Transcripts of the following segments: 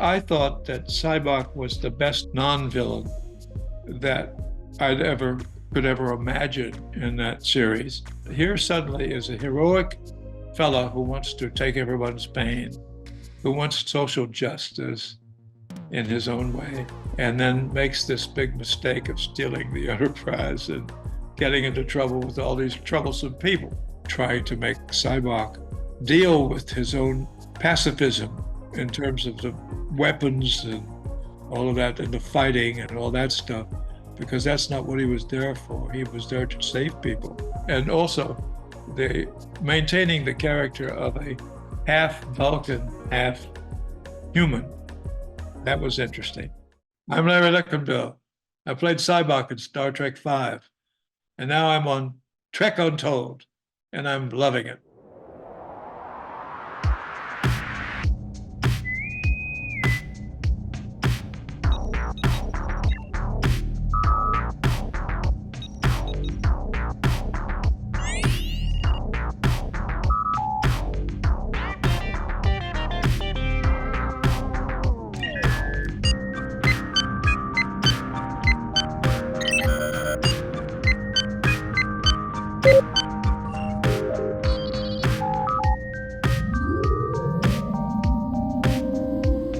I thought that Sybok was the best non-villain that could ever imagine in that series. Here suddenly is a heroic fella who wants to take everyone's pain, who wants social justice in his own way, and then makes this big mistake of stealing the Enterprise and getting into trouble with all these troublesome people, trying to make Sybok deal with his own pacifism in terms of the weapons and all of that and the fighting and all that stuff, because that's not what he was there for. He was there to save people. And also, maintaining the character of a half Vulcan, half human. That was interesting. I'm Larry Luckinbill. I played Sybok in Star Trek V, and now I'm on Trek Untold, and I'm loving it.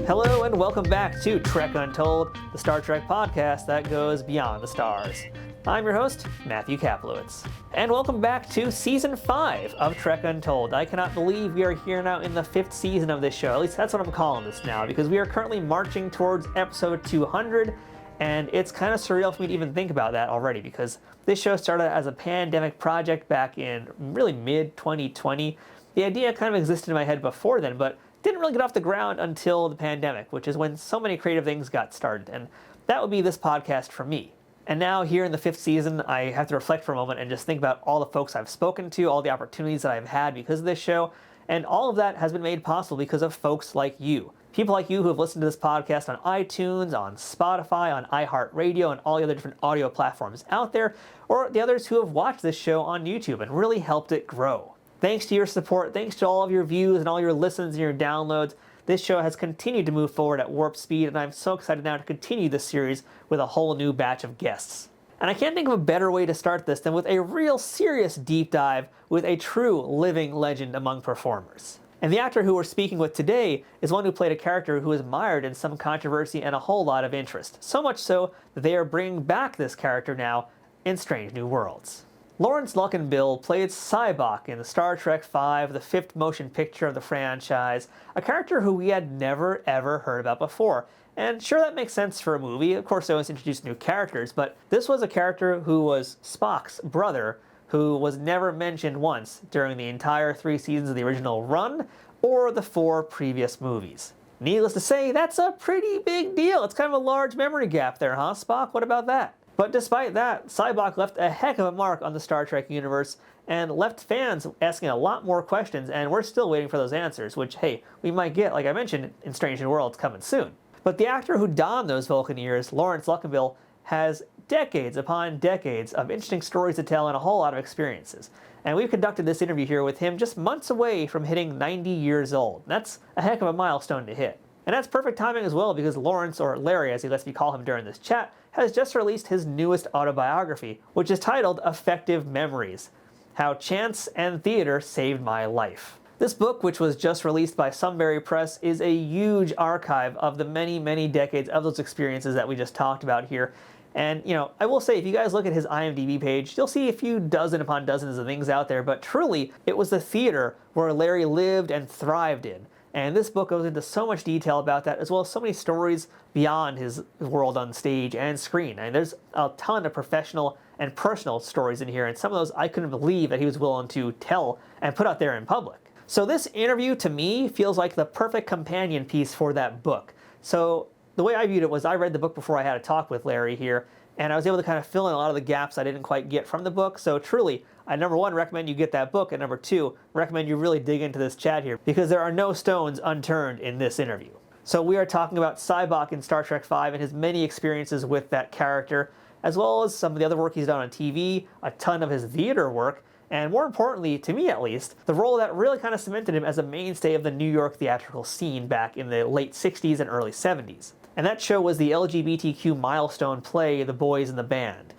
Hello and welcome back to Trek Untold, the Star Trek podcast that goes beyond the stars. I'm your host, Matthew Kaplowitz. And welcome back to Season 5 of Trek Untold. I cannot believe we are here now in the 5th season of this show. At least that's what I'm calling this now, because we are currently marching towards episode 200, and it's kind of surreal for me to even think about that already, because this show started as a pandemic project back in really mid-2020. The idea kind of existed in my head before then, but didn't really get off the ground until the pandemic, which is when so many creative things got started, and that would be this podcast for me. And now here in the 5th season, I have to reflect for a moment and just think about all the folks I've spoken to, all the opportunities that I've had because of this show, and all of that has been made possible because of folks like you. People like you who have listened to this podcast on iTunes, on Spotify, on iHeartRadio, and all the other different audio platforms out there, or the others who have watched this show on YouTube and really helped it grow. Thanks to your support, thanks to all of your views and all your listens and your downloads, this show has continued to move forward at warp speed, and I'm so excited now to continue this series with a whole new batch of guests. And I can't think of a better way to start this than with a real serious deep dive with a true living legend among performers. And the actor who we're speaking with today is one who played a character who is mired in some controversy and a whole lot of interest. So much so that they are bringing back this character now in Strange New Worlds. Laurence Luckinbill played Sybok in the Star Trek V, the 5th motion picture of the franchise, a character who we had never ever heard about before. And sure, that makes sense for a movie. Of course, they always introduce new characters, but this was a character who was Spock's brother, who was never mentioned once during the entire 3 seasons of the original run or the 4 previous movies. Needless to say, that's a pretty big deal. It's kind of a large memory gap there, huh, Spock? What about that? But despite that, Sybok left a heck of a mark on the Star Trek universe and left fans asking a lot more questions, and we're still waiting for those answers, which, hey, we might get, like I mentioned, in Strange New Worlds coming soon. But the actor who donned those Vulcan ears, Laurence Luckinbill, has decades upon decades of interesting stories to tell and a whole lot of experiences. And we've conducted this interview here with him just months away from hitting 90 years old. That's a heck of a milestone to hit. And that's perfect timing as well, because Laurence, or Larry as he lets me call him during this chat, has just released his newest autobiography, which is titled Effective Memories: How Chance and Theater Saved My Life. This book, which was just released by Sunbury Press, is a huge archive of the many, many decades of those experiences that we just talked about here. And, I will say, if you guys look at his IMDb page, you'll see a few dozen upon dozens of things out there, but truly, it was the theater where Larry lived and thrived in. And this book goes into so much detail about that, as well as so many stories beyond his world on stage and screen. And there's a ton of professional and personal stories in here, and some of those I couldn't believe that he was willing to tell and put out there in public. So this interview, to me, feels like the perfect companion piece for that book. So the way I viewed it was I read the book before I had a talk with Larry here, and I was able to kind of fill in a lot of the gaps I didn't quite get from the book. So truly, I, number one, recommend you get that book, and number two, recommend you really dig into this chat here, because there are no stones unturned in this interview. So we are talking about Sybok in Star Trek V and his many experiences with that character, as well as some of the other work he's done on TV, a ton of his theater work, And more importantly, to me at least, the role that really kind of cemented him as a mainstay of the New York theatrical scene back in the late 60s and early 70s. And that show was the LGBTQ milestone play, The Boys in the Band.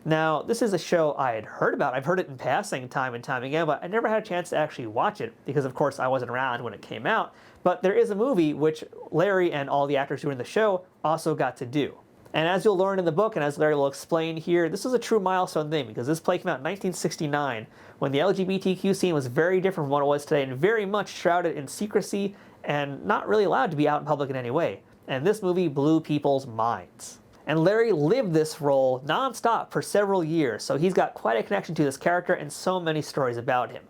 Now, this is a show I had heard about. I've heard it in passing time and time again, but I never had a chance to actually watch it because, of course, I wasn't around when it came out. But there is a movie which Larry and all the actors who were in the show also got to do. And as you'll learn in the book, and as Larry will explain here, this was a true milestone thing because this play came out in 1969 when the LGBTQ scene was very different from what it was today and very much shrouded in secrecy and not really allowed to be out in public in any way. And this movie blew people's minds. And Larry lived this role nonstop for several years, so he's got quite a connection to this character and so many stories about him.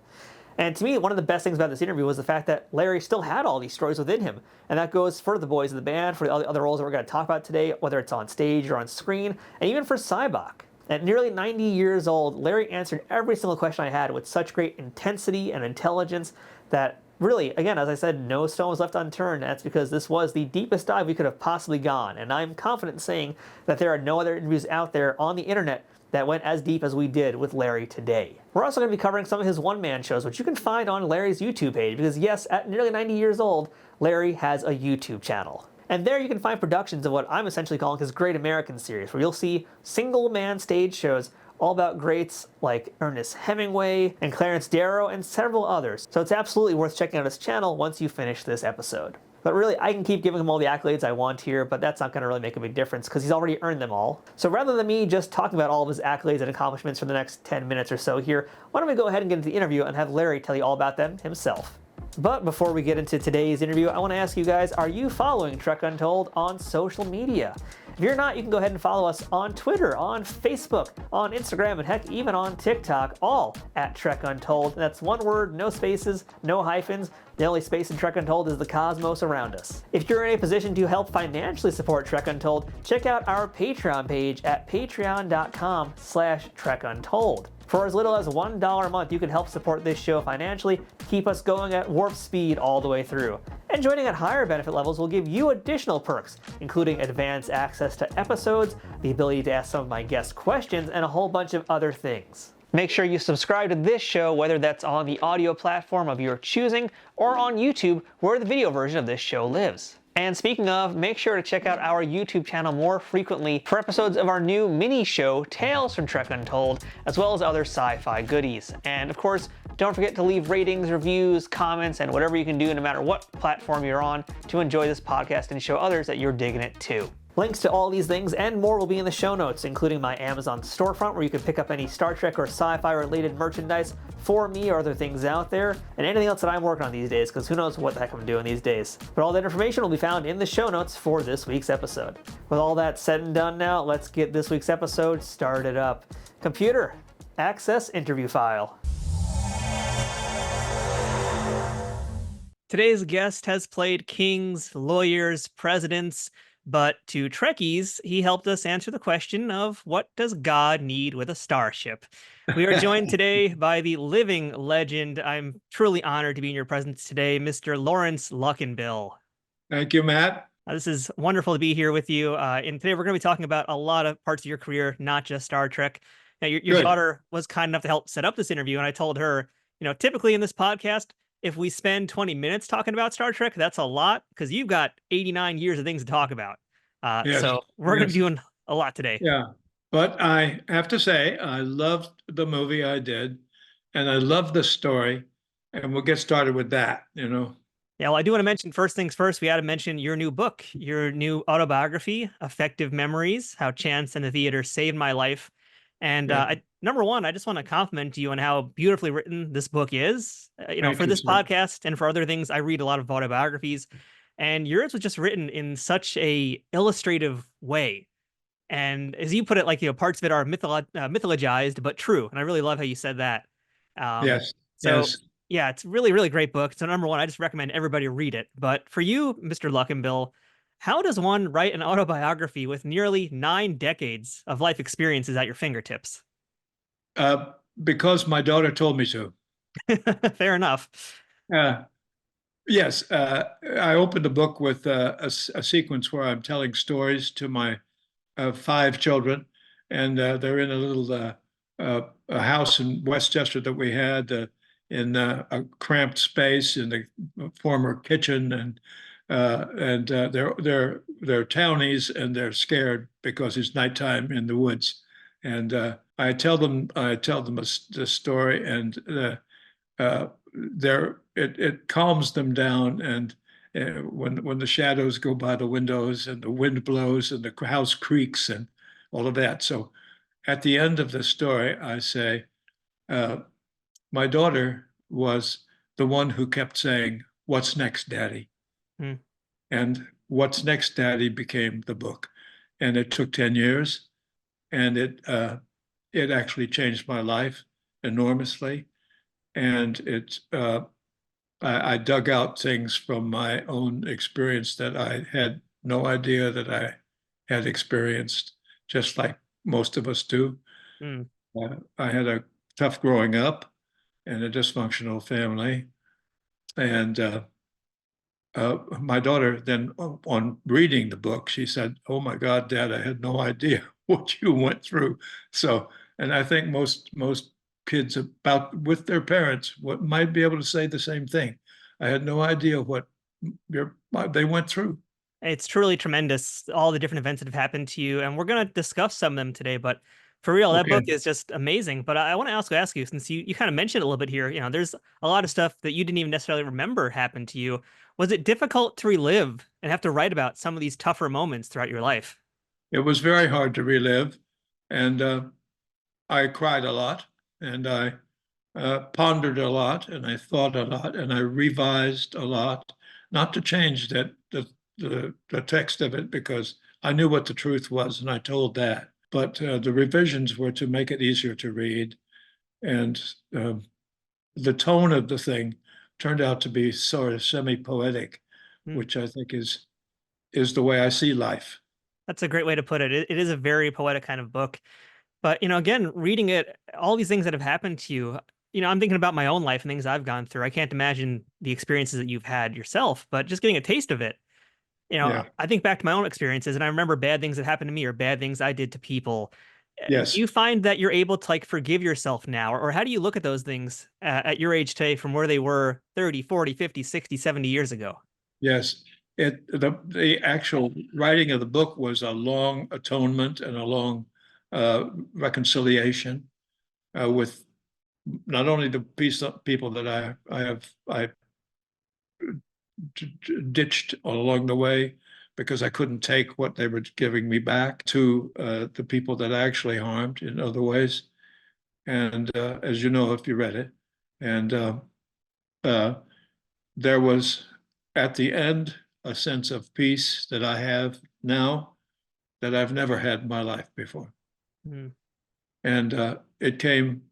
And to me, one of the best things about this interview was the fact that Larry still had all these stories within him. And that goes for the Boys in the Band, for all the other roles that we're going to talk about today, whether it's on stage or on screen, and even for Sybok. At nearly 90 years old, Larry answered every single question I had with such great intensity and intelligence that really, again, as I said, no stone was left unturned. That's because this was the deepest dive we could have possibly gone. And I'm confident in saying that there are no other interviews out there on the internet that went as deep as we did with Larry today. We're also going to be covering some of his one-man shows, which you can find on Larry's YouTube page, because yes, at nearly 90 years old, Larry has a YouTube channel. And there you can find productions of what I'm essentially calling his Great American series, where you'll see single-man stage shows all about greats like Ernest Hemingway and Clarence Darrow and several others. So it's absolutely worth checking out his channel once you finish this episode. But really, I can keep giving him all the accolades I want here, but that's not going to really make a big difference because he's already earned them all. So rather than me just talking about all of his accolades and accomplishments for the next 10 minutes or so here, why don't we go ahead and get into the interview and have Larry tell you all about them himself. But before we get into today's interview, I want to ask you guys, are you following Trek Untold on social media? If you're not, you can go ahead and follow us on Twitter, on Facebook, on Instagram, and heck, even on TikTok, all at Trek Untold. And that's one word, no spaces, no hyphens. The only space in Trek Untold is the cosmos around us. If you're in a position to help financially support Trek Untold, check out our Patreon page at patreon.com/TrekUntold. For as little as $1 a month, you can help support this show financially, keep us going at warp speed all the way through. And joining at higher benefit levels will give you additional perks, including advanced access to episodes, the ability to ask some of my guest questions, and a whole bunch of other things. Make sure you subscribe to this show, whether that's on the audio platform of your choosing or on YouTube, where the video version of this show lives. And speaking of, make sure to check out our YouTube channel more frequently for episodes of our new mini show, Tales from Trek Untold, as well as other sci-fi goodies. And of course, don't forget to leave ratings, reviews, comments, and whatever you can do no matter what platform you're on to enjoy this podcast and show others that you're digging it too. Links to all these things and more will be in the show notes, including my Amazon storefront where you can pick up any Star Trek or sci-fi related merchandise for me or other things out there, and anything else that I'm working on these days, because who knows what the heck I'm doing these days. But all that information will be found in the show notes for this week's episode. With all that said and done now, let's get this week's episode started up. Computer, access interview file. Today's guest has played kings, lawyers, presidents, but to Trekkies, he helped us answer the question of what does God need with a starship? We are joined today by the living legend. I'm truly honored to be in your presence today, Mr. Laurence Luckinbill. Thank you, Matt. This is wonderful to be here with you. And today we're going to be talking about a lot of parts of your career, not just Star Trek. Now, your daughter was kind enough to help set up this interview, and I told her, typically in this podcast, if we spend 20 minutes talking about Star Trek, that's a lot because you've got 89 years of things to talk about. Yes, so we're going to be doing a lot today. Yeah. But I have to say, I loved the movie I did, and I love the story, and we'll get started with that, Yeah, well, I do want to mention first things first. We had to mention your new book, your new autobiography, Effective Memories, How Chance and the Theater Saved My Life. And number one, I just want to compliment you on how beautifully written this book is. For this podcast and for other things, I read a lot of autobiographies, and yours was just written in such a illustrative way. And as you put it, parts of it are mythologized, but true. And I really love how you said that. Yes. Yeah, it's really, really great book. So number one, I just recommend everybody read it. But for you, Mr. Luckinbill, how does one write an autobiography with nearly 9 decades of life experiences at your fingertips? Because my daughter told me to. Fair enough. Yes, I opened the book with a sequence where I'm telling stories to my 5 children, and they're in a little a house in Westchester that we had in a cramped space in the former kitchen, and they're townies and they're scared because it's nighttime in the woods. And I tell them the story, and it calms them down. And when the shadows go by the windows and the wind blows and the house creaks and all of that. So at the end of the story, I say, my daughter was the one who kept saying, "What's next, Daddy?" Mm. And "What's Next, Daddy" became the book. And it took 10 years, and it actually changed my life enormously. And I dug out things from my own experience that I had no idea that I had experienced, just like most of us do. Mm. I had a tough growing up in a dysfunctional family. And my daughter then, on reading the book, she said, "Oh my God, Dad, I had no idea what you went through." So, and I think most kids about with their parents might be able to say the same thing. I had no idea what they went through. It's truly tremendous, all the different events that have happened to you, and we're going to discuss some of them today. But for real, that Okay. book is just amazing. But I want to ask you, since you kind of mentioned it a little bit here, there's a lot of stuff that you didn't even necessarily remember happened to you. Was it difficult to relive and have to write about some of these tougher moments throughout your life? It was very hard to relive, and I cried a lot, and I pondered a lot, and I thought a lot, and I revised a lot, not to change the text of it because I knew what the truth was, and I told that. But the revisions were to make it easier to read, and the tone of the thing turned out to be sort of semi-poetic, Hmm. which I think is the way I see life. That's a great way to put it. It is a very poetic kind of book. But, again, reading it, all these things that have happened to you, I'm thinking about my own life and things I've gone through. I can't imagine the experiences that you've had yourself, but just getting a taste of it, Yeah. I think back to my own experiences and I remember bad things that happened to me or bad things I did to people. Do Yes. you find that you're able to like forgive yourself now? Or how do you look at those things at your age today from where they were 30, 40, 50, 60, 70 years ago? Yes. The actual writing of the book was a long atonement and a long reconciliation with not only the people that I ditched along the way because I couldn't take what they were giving me back, to the people that I actually harmed in other ways. And as you know, if you read it, and uh, there was at the end a sense of peace that I have now that I've never had in my life before. Mm. And it came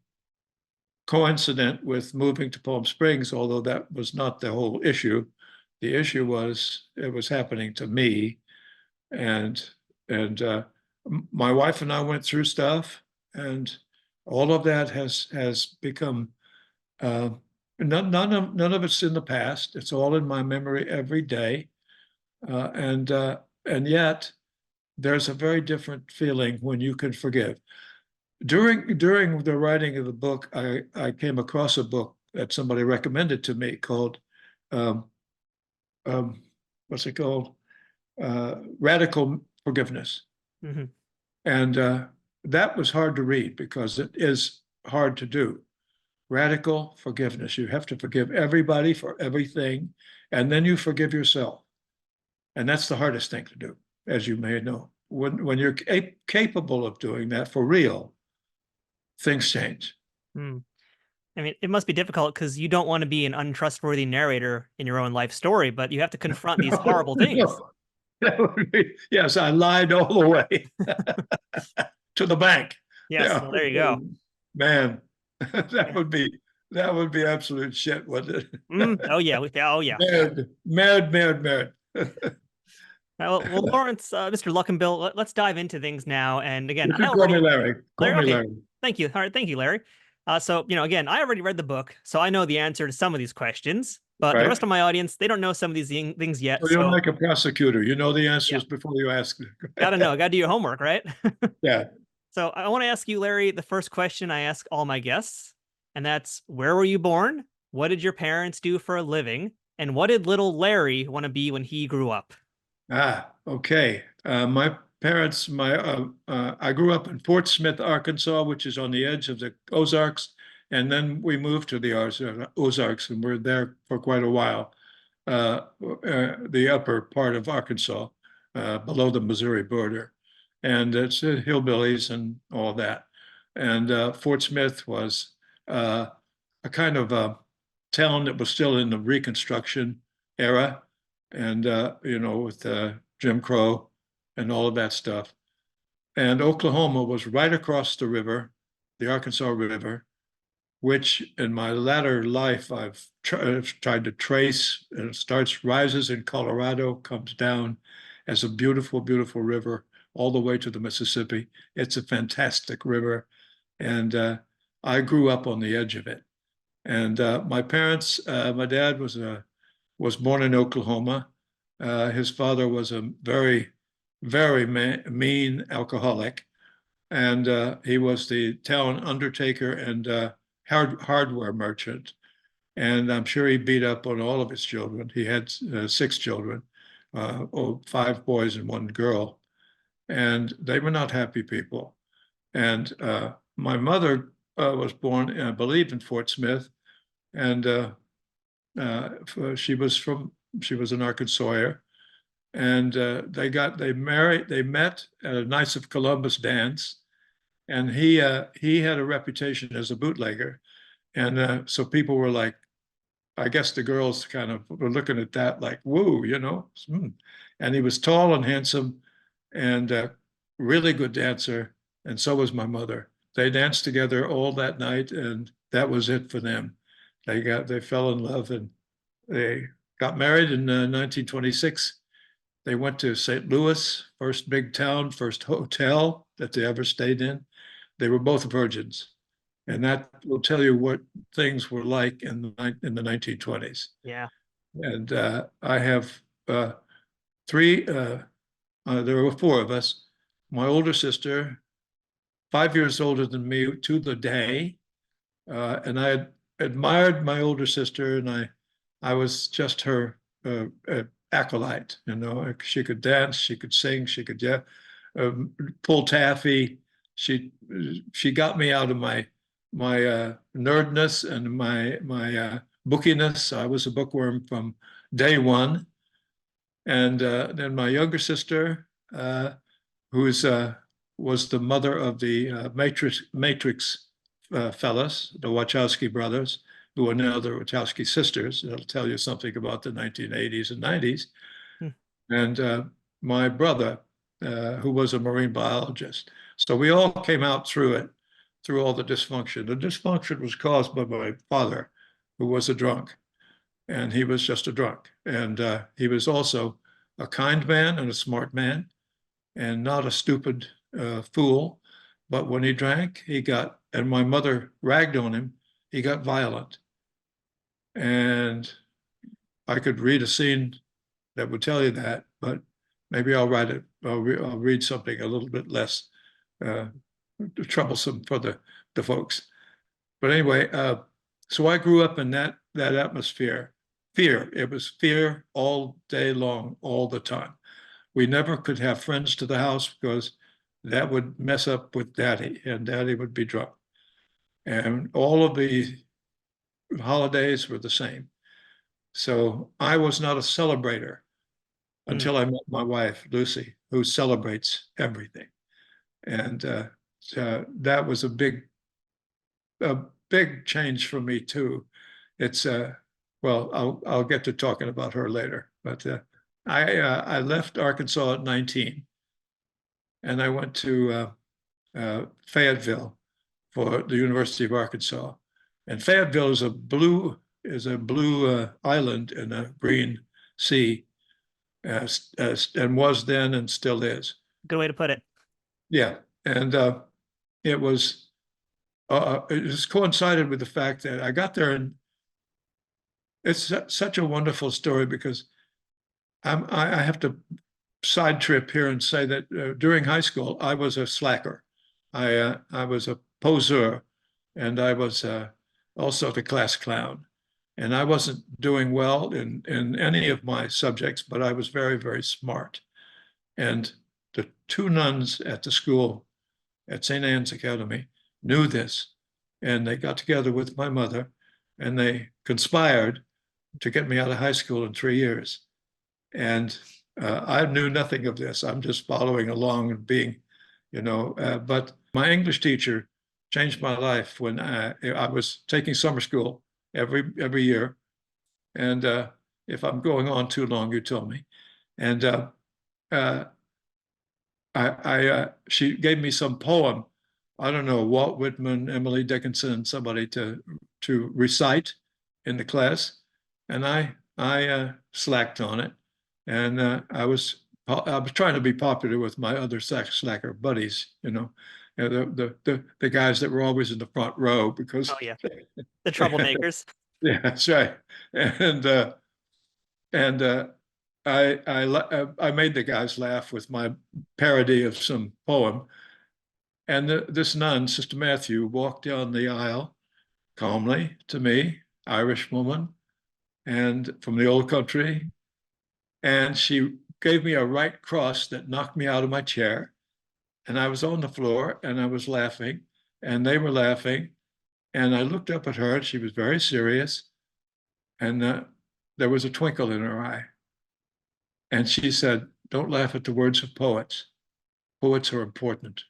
coincident with moving to Palm Springs, although that was not the whole issue. The issue was it was happening to me, and and my wife and I went through stuff, and all of that has become uh, none of it's in the past. It's all in my memory every day, and yet there's a very different feeling when you can forgive. During the writing of the book, I came across a book that somebody recommended to me called um, um, what's it called? Radical Forgiveness. Hmm. And that was hard to read because it is hard to do. Radical forgiveness. You have to forgive everybody for everything, and then you forgive yourself. And that's the hardest thing to do, as you may know. When you're capable of doing that for real, things change. Mm. I mean, it must be difficult because you don't want to be an untrustworthy narrator in your own life story, but you have to confront these No, horrible things. no. Yes, I lied all the way to the bank. Yes, Yeah, well, there you go. man, that Yeah. would be that would be absolute shit, wouldn't Mm. it? Oh yeah, oh yeah. Mad. Well, Lawrence, Mr. Luckinbill, let's dive into things now. And again, You I can call me already, Larry. Call Larry. me Okay, Larry. thank you. All right, thank you, Larry. So again, I already read the book, so I know the answer to some of these questions. But the rest Right? of my audience, they don't know some of these things yet. So you're So like a prosecutor. You know the yeah, answers before you ask. gotta know, gotta do your homework, right? Yeah. So I want to ask you, Larry, the first question I ask all my guests, and that's where were you born? What did your parents do for a living? And what did little Larry want to be when he grew up? Okay. My parents, I grew up in Fort Smith, Arkansas, which is on the edge of the Ozarks, and then we moved to the Ozarks, and we're there for quite a while. The upper part of Arkansas, below the Missouri border, and it's hillbillies and all that. And Fort Smith was a kind of a town that was still in the Reconstruction era, and with Jim Crow and all of that stuff. And Oklahoma was right across the river, the Arkansas River, which in my latter life I've tried to trace. And it rises in Colorado, comes down as a beautiful, beautiful river all the way to the Mississippi. It's a fantastic river, and I grew up on the edge of it. And my parents, my dad was born in Oklahoma. His father was a very, very mean alcoholic, and he was the town undertaker and hardware merchant. And I'm sure he beat up on all of his children. He had 6 children, 5 boys and 1 girl, and they were not happy people. And my mother was born, I believe, in Fort Smith, and she was an Arkansawyer, and they met at a Knights of Columbus dance, and he had a reputation as a bootlegger, and so people were like, I guess the girls kind of were looking at that like, woo, and he was tall and handsome, and really good dancer, and so was my mother. They danced together all that night, and that was it for them. They fell in love, and they got married in 1926. They went to St. Louis, first big town, first hotel that they ever stayed in. They were both virgins, and that will tell you what things were like in the 1920s. Yeah. And I have three. There were 4 of us. My older sister, 5 years older than me to the day, and I had admired my older sister, and I was just her acolyte. She could dance, she could sing, she could pull taffy. She got me out of my nerdness and my bookiness. I was a bookworm from day one. And then my younger sister, who was the mother of the Matrix fellas, the Wachowski brothers, who are now the Wachowski sisters. That'll tell you something about the 1980s and 90s. And my brother, who was a marine biologist. So we all came out through it, through all the dysfunction. The dysfunction was caused by my father, who was a drunk, and he was just a drunk. And he was also a kind man and a smart man, and not a stupid fool. But when he drank, and my mother ragged on him, he got violent. And I could read a scene that would tell you that, but maybe I'll write it. I'll read something a little bit less troublesome for the folks. But anyway, so I grew up in that atmosphere. Fear. It was fear all day long, all the time. We never could have friends to the house because that would mess up with Daddy, and Daddy would be drunk. And all of the holidays were the same. So I was not a celebrator until I met my wife, Lucy, who celebrates everything. And that was a big change for me too. It's well, I'll get to talking about her later. But I left Arkansas at 19, and I went to Fayetteville for the University of Arkansas. And Fayetteville is a blue island in a green sea, and was then and still is. Good way to put it. Yeah, and it just coincided with the fact that I got there, and it's such a wonderful story because I have to side trip here and say that during high school I was a slacker. I was a poseur, and I was also the class clown. And I wasn't doing well in any of my subjects, but I was very, very smart. And the two nuns at the school at St. Anne's Academy knew this, and they got together with my mother, and they conspired to get me out of high school in 3 years. And I knew nothing of this. I'm just following along and being, but my English teacher changed my life when I was taking summer school every year. And if I'm going on too long, you tell me. And uh, she gave me some poem. I don't know, Walt Whitman, Emily Dickinson, somebody to recite in the class, and I slacked on it, and I was trying to be popular with my other slacker buddies, the guys that were always in the front row because Oh yeah, the troublemakers. yeah, that's right, and I made the guys laugh with my parody of some poem. And this nun, Sister Matthew, walked down the aisle calmly to me, Irish woman, and from the old country. And she gave me a right cross that knocked me out of my chair. And I was on the floor and I was laughing, and they were laughing. And I looked up at her, and she was very serious. And there was a twinkle in her eye. And she said, "Don't laugh at the words of poets. Poets are important.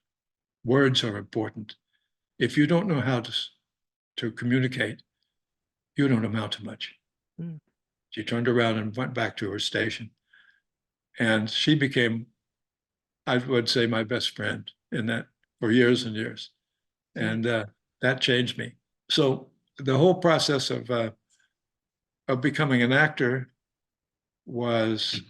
Words are important. If you don't know how to communicate, you don't amount to much." Mm. She turned around and went back to her station. And she became, I would say, my best friend in that for years and years. And that changed me. So the whole process of becoming an actor was,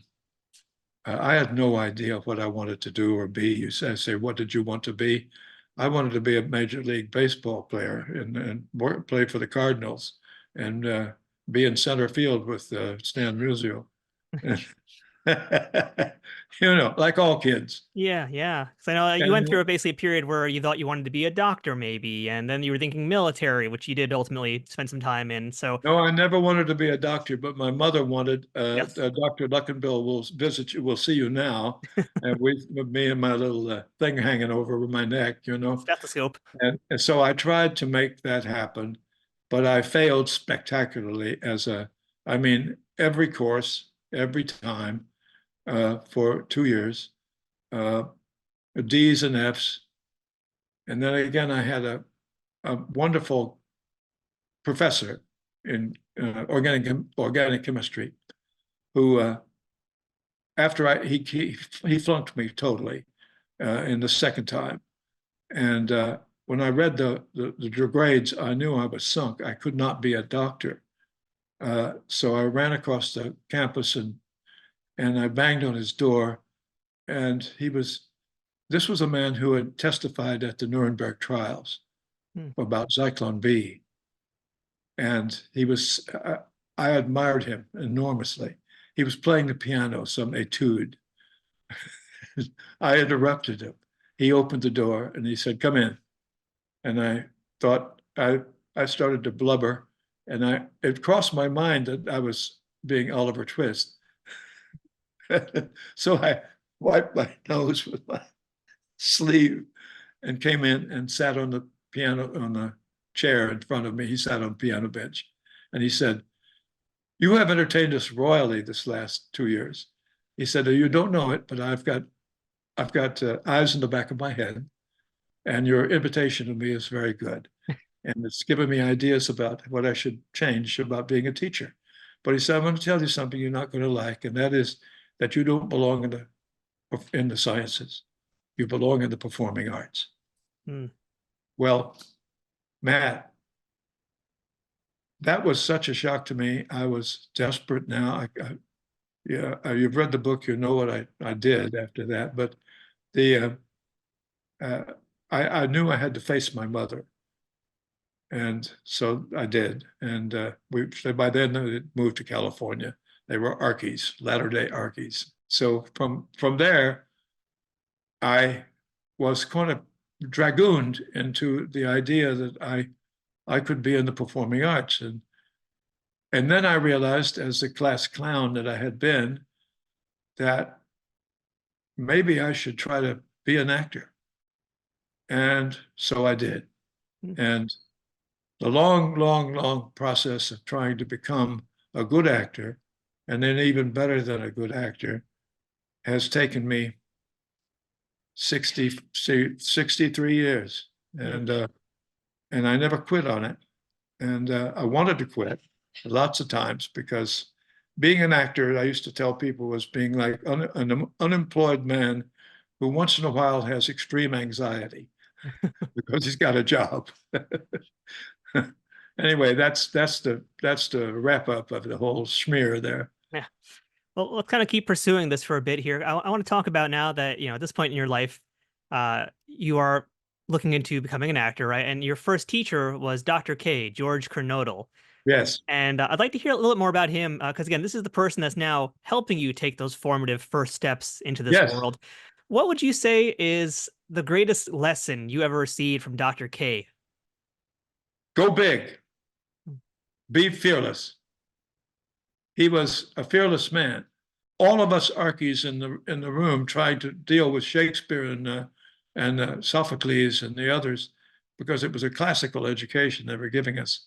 I had no idea what I wanted to do or be. You say, what did you want to be? I wanted to be a Major League Baseball player and play for the Cardinals and be in center field with Stan Musial. Like all kids. Yeah, yeah. Because I know you went through basically a period where you thought you wanted to be a doctor, maybe, and then you were thinking military, which you did ultimately spend some time in. So no, I never wanted to be a doctor, but my mother wanted. Yes. Dr. Luckinbill will visit you. We'll see you now, and me and my little thing hanging over my neck, Stethoscope. And so I tried to make that happen, but I failed spectacularly every course, every time. For 2 years, D's and F's. And then again, I had a wonderful professor in organic chemistry who, after he flunked me totally in the second time. And when I read the grades, I knew I was sunk. I could not be a doctor. So I ran across the campus and I banged on his door, and this was a man who had testified at the Nuremberg trials about Zyklon B. And I admired him enormously. He was playing the piano, some etude. I interrupted him. He opened the door and he said, "Come in." And I thought, I started to blubber, and it crossed my mind that I was being Oliver Twist. So I wiped my nose with my sleeve and came in and sat on the piano, on the chair in front of me. He sat on the piano bench, and he said, "You have entertained us royally this last 2 years." He said, "You don't know it, but I've got eyes in the back of my head, and your invitation to me is very good. And it's given me ideas about what I should change about being a teacher." But he said, "I'm going to tell you something you're not going to like, and that is that you don't belong in the sciences. You belong in the performing arts." Well, Matt, that was such a shock to me. I was desperate now. You've read the book, you know what I did after that. But I knew I had to face my mother. And so I did. And by then they moved to California. They were Archies, Latter-day Archies. So from there, I was kind of dragooned into the idea that I could be in the performing arts. And then I realized, as the class clown that I had been, that maybe I should try to be an actor. And so I did. And the long, long, long process of trying to become a good actor, and then even better than a good actor, has taken me 63 years. And I never quit on it. And I wanted to quit lots of times, because being an actor, I used to tell people, was being like an unemployed man who once in a while has extreme anxiety because he's got a job. Anyway, that's the wrap up of the whole smear there. Yeah. Well, let's kind of keep pursuing this for a bit here. I want to talk about, now that, at this point in your life, you are looking into becoming an actor, right? And your first teacher was Dr. K, George Kernodle. Yes. And I'd like to hear a little bit more about him, because again, this is the person that's now helping you take those formative first steps into this Yes. world. What would you say is the greatest lesson you ever received from Dr. K? Go big. Be fearless. He was a fearless man. All of us Archies in the room tried to deal with Shakespeare and Sophocles and the others, because it was a classical education they were giving us.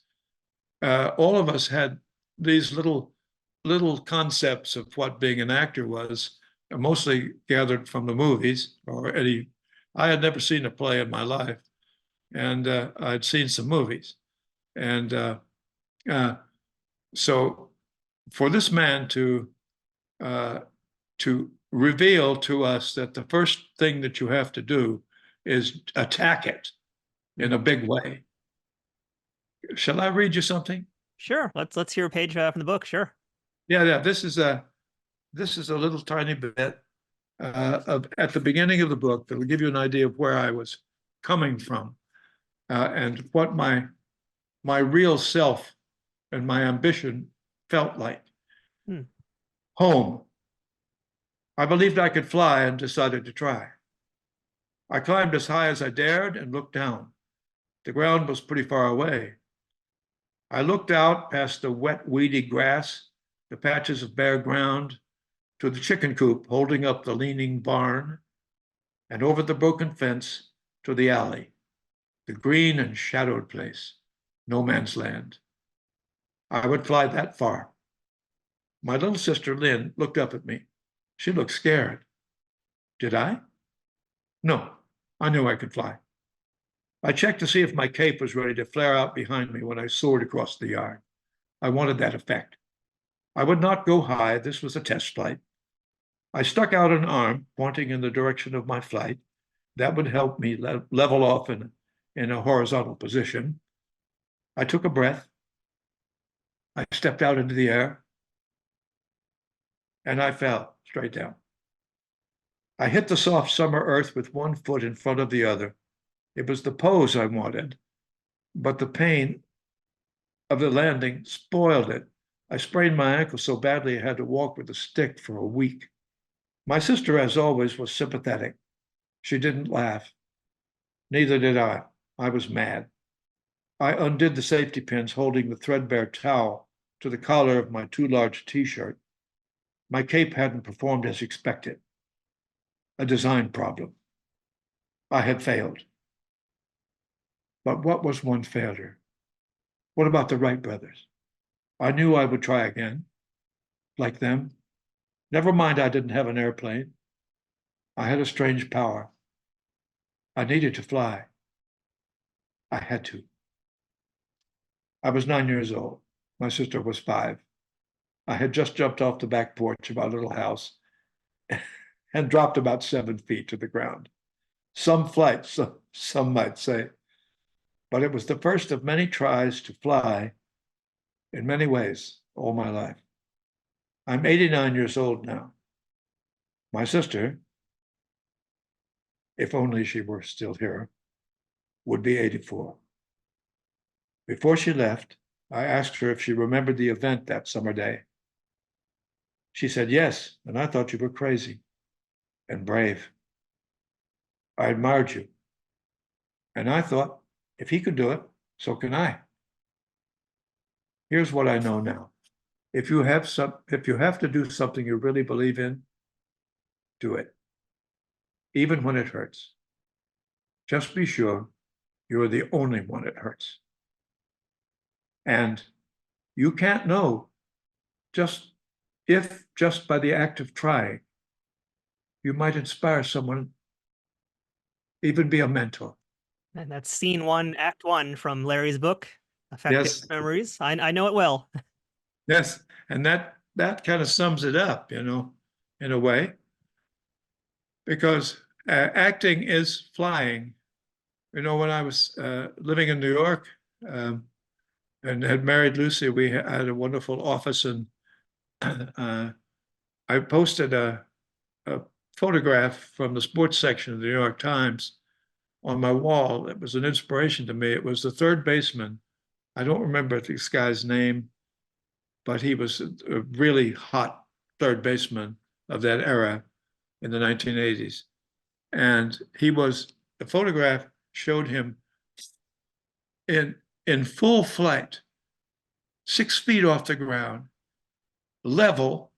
All of us had these little concepts of what being an actor was, mostly gathered from the movies or any. I had never seen a play in my life, and I'd seen some movies, and so for this man to reveal to us that the first thing that you have to do is attack it in a big way. Shall I read you something? Sure. Let's hear a page from the book. Sure. Yeah. This is a little tiny bit at the beginning of the book that will give you an idea of where I was coming from, and what my real self and my ambition felt like. Home. I believed I could fly and decided to try. I climbed as high as I dared and looked down. The ground was pretty far away. I looked out past the wet, weedy grass, the patches of bare ground, to the chicken coop holding up the leaning barn, and over the broken fence to the alley, the green and shadowed place, no man's land. I would fly that far. My little sister Lynn looked up at me. She looked scared. Did I? No, I knew I could fly. I checked to see if my cape was ready to flare out behind me when I soared across the yard. I wanted that effect. I would not go high. This was a test flight. I stuck out an arm, pointing in the direction of my flight. That would help me level off in a horizontal position. I took a breath. I stepped out into the air, and I fell straight down. I hit the soft summer earth with one foot in front of the other. It was the pose I wanted, but the pain of the landing spoiled it. I sprained my ankle so badly I had to walk with a stick for a week. My sister, as always, was sympathetic. She didn't laugh. Neither did I. I was mad. I undid the safety pins holding the threadbare towel to the collar of my too large t-shirt. My cape hadn't performed as expected. A design problem. I had failed. But what was one failure? What about the Wright brothers? I knew I would try again, like them. Never mind, I didn't have an airplane. I had a strange power. I needed to fly. I had to. I was 9 years old. My sister was 5. I had just jumped off the back porch of our little house and dropped about 7 feet to the ground. Some flight, some might say. But it was the first of many tries to fly in many ways all my life. I'm 89 years old now. My sister, if only she were still here, would be 84. Before she left, I asked her if she remembered the event that summer day. She said yes, and I thought you were crazy and brave. I admired you. And I thought, if he could do it, so can I. Here's what I know now. If you have to do something you really believe in, do it. Even when it hurts. Just be sure you're the only one it hurts. And you can't know just by the act of trying, you might inspire someone, even be a mentor. And that's scene one, act one from Larry's book, Effective Yes, Memories. I know it well. yes. And that kind of sums it up, in a way, because acting is flying. When I was living in New York, um, and had married Lucy, we had a wonderful office, and I posted a photograph from the sports section of the New York Times on my wall. It was an inspiration to me. It was the third baseman. I don't remember this guy's name, but he was a really hot third baseman of that era in the 1980s. And the photograph showed him in full flight, 6 feet off the ground, level,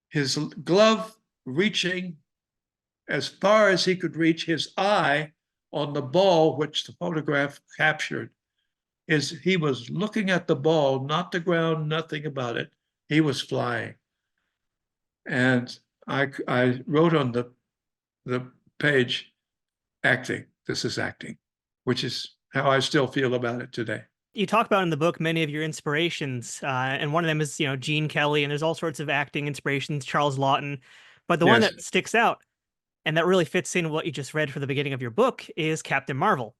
his glove reaching as far as he could reach, his eye on the ball, which the photograph captured. He was looking at the ball, not the ground, nothing about it. He was flying. And I wrote on the page, acting. This is acting, which is how I still feel about it today. You talk about in the book many of your inspirations, and one of them is, Gene Kelly, and there's all sorts of acting inspirations, Charles Lawton. But the one Yes, that sticks out and that really fits in with what you just read for the beginning of your book is Captain Marvel.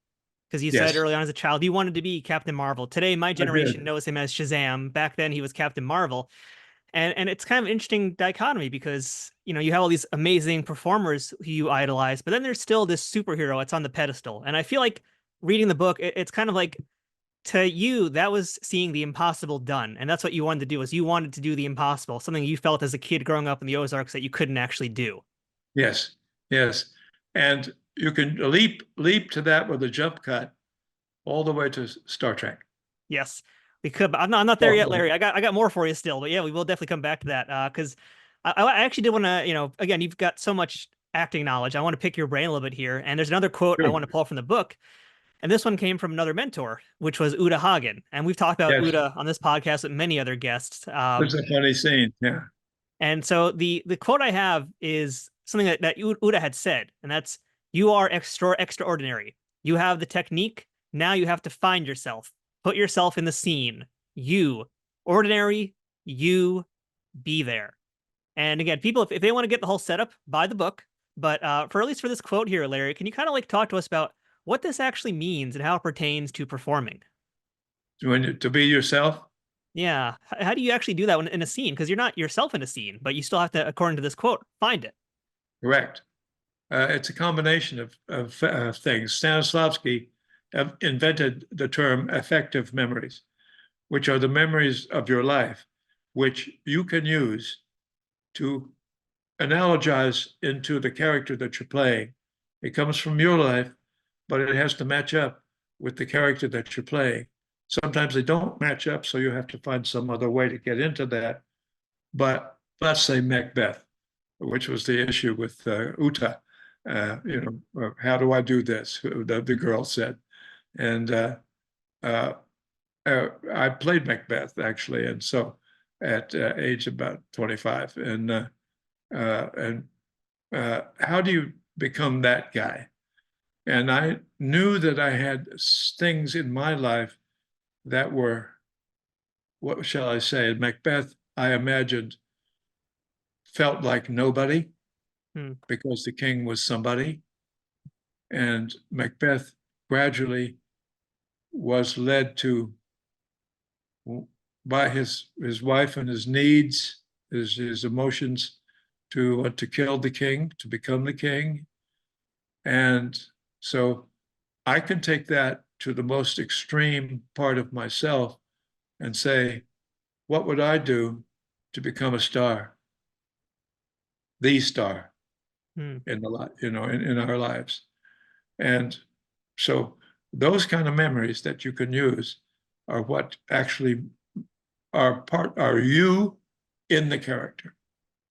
Because you said yes, early on as a child, you wanted to be Captain Marvel. Today, my I generation did. knows him as Shazam. Back then, he was Captain Marvel. And it's kind of an interesting dichotomy because, you have all these amazing performers who you idolize, but then there's still this superhero that's on the pedestal. And I feel like reading the book, it's kind of like, to you, that was seeing the impossible done. And that's what you wanted to do, is you wanted to do the impossible, something you felt as a kid growing up in the Ozarks that you couldn't actually do. Yes, yes. And you can leap to that with a jump cut all the way to Star Trek. Yes, we could, but I'm not there yet, Oh, Larry. I got more for you still, but yeah, we will definitely come back to that. Because I actually did want to, again, you've got so much acting knowledge. I want to pick your brain a little bit here. And there's another quote I sure. want to pull from the book. And this one came from another mentor, which was Uta Hagen. And we've talked about Yes, Uta on this podcast with many other guests. it's a funny scene. Yeah. And so the quote I have is something that Uda had said, and that's, "You are extraordinary. You have the technique. Now you have to find yourself. Put yourself in the scene. You, ordinary, you, be there." And again, people, if they want to get the whole setup, buy the book. But for at least for this quote here, Larry, can you kind of like talk to us about what this actually means and how it pertains to performing? To be yourself. Yeah. How do you actually do that in a scene? Because you're not yourself in a scene, but you still have to, according to this quote, find it. Correct. It's a combination of things. Stanislavski invented the term effective memories, which are the memories of your life, which you can use to analogize into the character that you're playing. It comes from your life, but it has to match up with the character that you're playing. Sometimes they don't match up, so you have to find some other way to get into that. But let's say Macbeth, which was the issue with Uta. How do I do this? The girl said. And uh, I played Macbeth, actually. And so at age about 25. And how do you become that guy? And I knew that I had things in my life that were, what shall I say? Macbeth, I imagined, felt like nobody Hmm. because the king was somebody. And Macbeth gradually was led to, by his wife and his needs, his emotions, to want to kill the king, to become the king. And so I can take that to the most extreme part of myself and say, what would I do to become a star, the star Hmm. in the in our lives? And So those kind of memories that you can use are what actually are you in the character.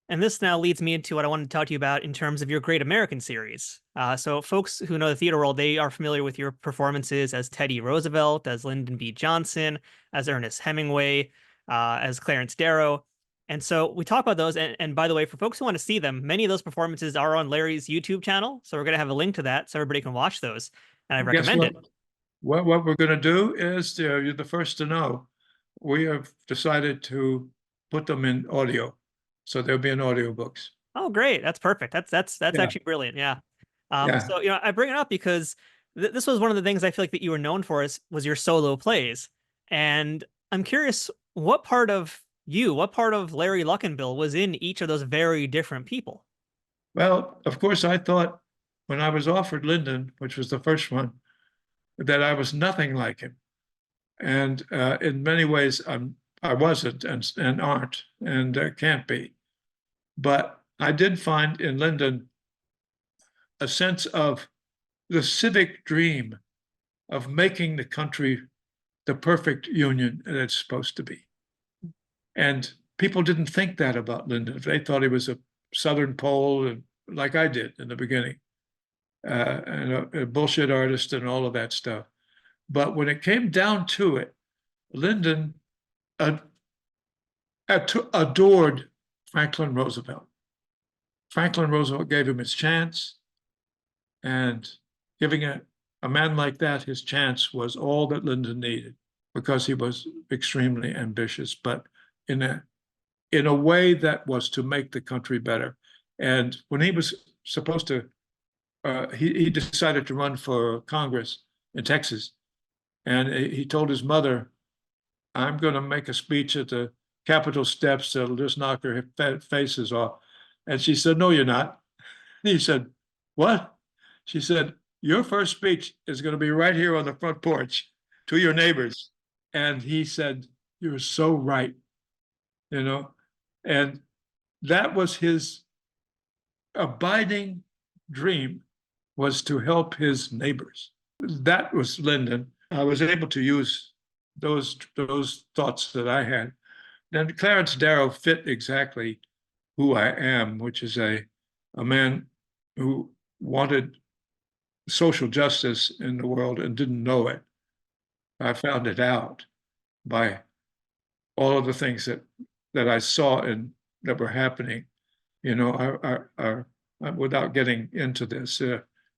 And this now leads me into what I wanted to talk to you about in terms of your Great American series. So, folks who know the theater world, they are familiar with your performances as Teddy Roosevelt, as Lyndon B. Johnson, as Ernest Hemingway, as Clarence Darrow. And so we talk about those. And by the way, for folks who want to see them, many of those performances are on Larry's YouTube channel. So we're going to have a link to that so everybody can watch those. And I Guess recommend what? it. What we're going to do is, you're the first to know, we have decided to put them in audio. So there'll be in audiobooks. Oh, great. That's perfect. That's Yeah, actually brilliant. Yeah. yeah. So I bring it up because this was one of the things I feel like that you were known for was your solo plays, and I'm curious what part of Larry Luckinbill was in each of those very different people. Well, of course, I thought when I was offered Lyndon, which was the first one, that I was nothing like him. And in many ways, I wasn't and aren't and can't be. But I did find in Lyndon a sense of the civic dream of making the country the perfect union that it's supposed to be. And people didn't think that about Lyndon. They thought he was a Southern Pole, like I did in the beginning, and a bullshit artist and all of that stuff. But when it came down to it, Lyndon adored Franklin Roosevelt. Franklin Roosevelt gave him his chance, and giving a man like that his chance was all that Lyndon needed, because he was extremely ambitious, but in a way that was to make the country better. And when he was supposed to, he decided to run for Congress in Texas, and he told his mother, "I'm going to make a speech at the Capitol steps that'll just knock their faces off." And she said, "No, you're not." And he said, "What?" She said, "Your first speech is going to be right here on the front porch to your neighbors." And he said, "You're so right," you know. And that was his abiding dream, was to help his neighbors. That was Lyndon. I was able to use those thoughts that I had. Then Clarence Darrow fit exactly who I am, which is a man who wanted social justice in the world and didn't know it. I found it out by all of the things that I saw and that were happening. You know, without getting into this,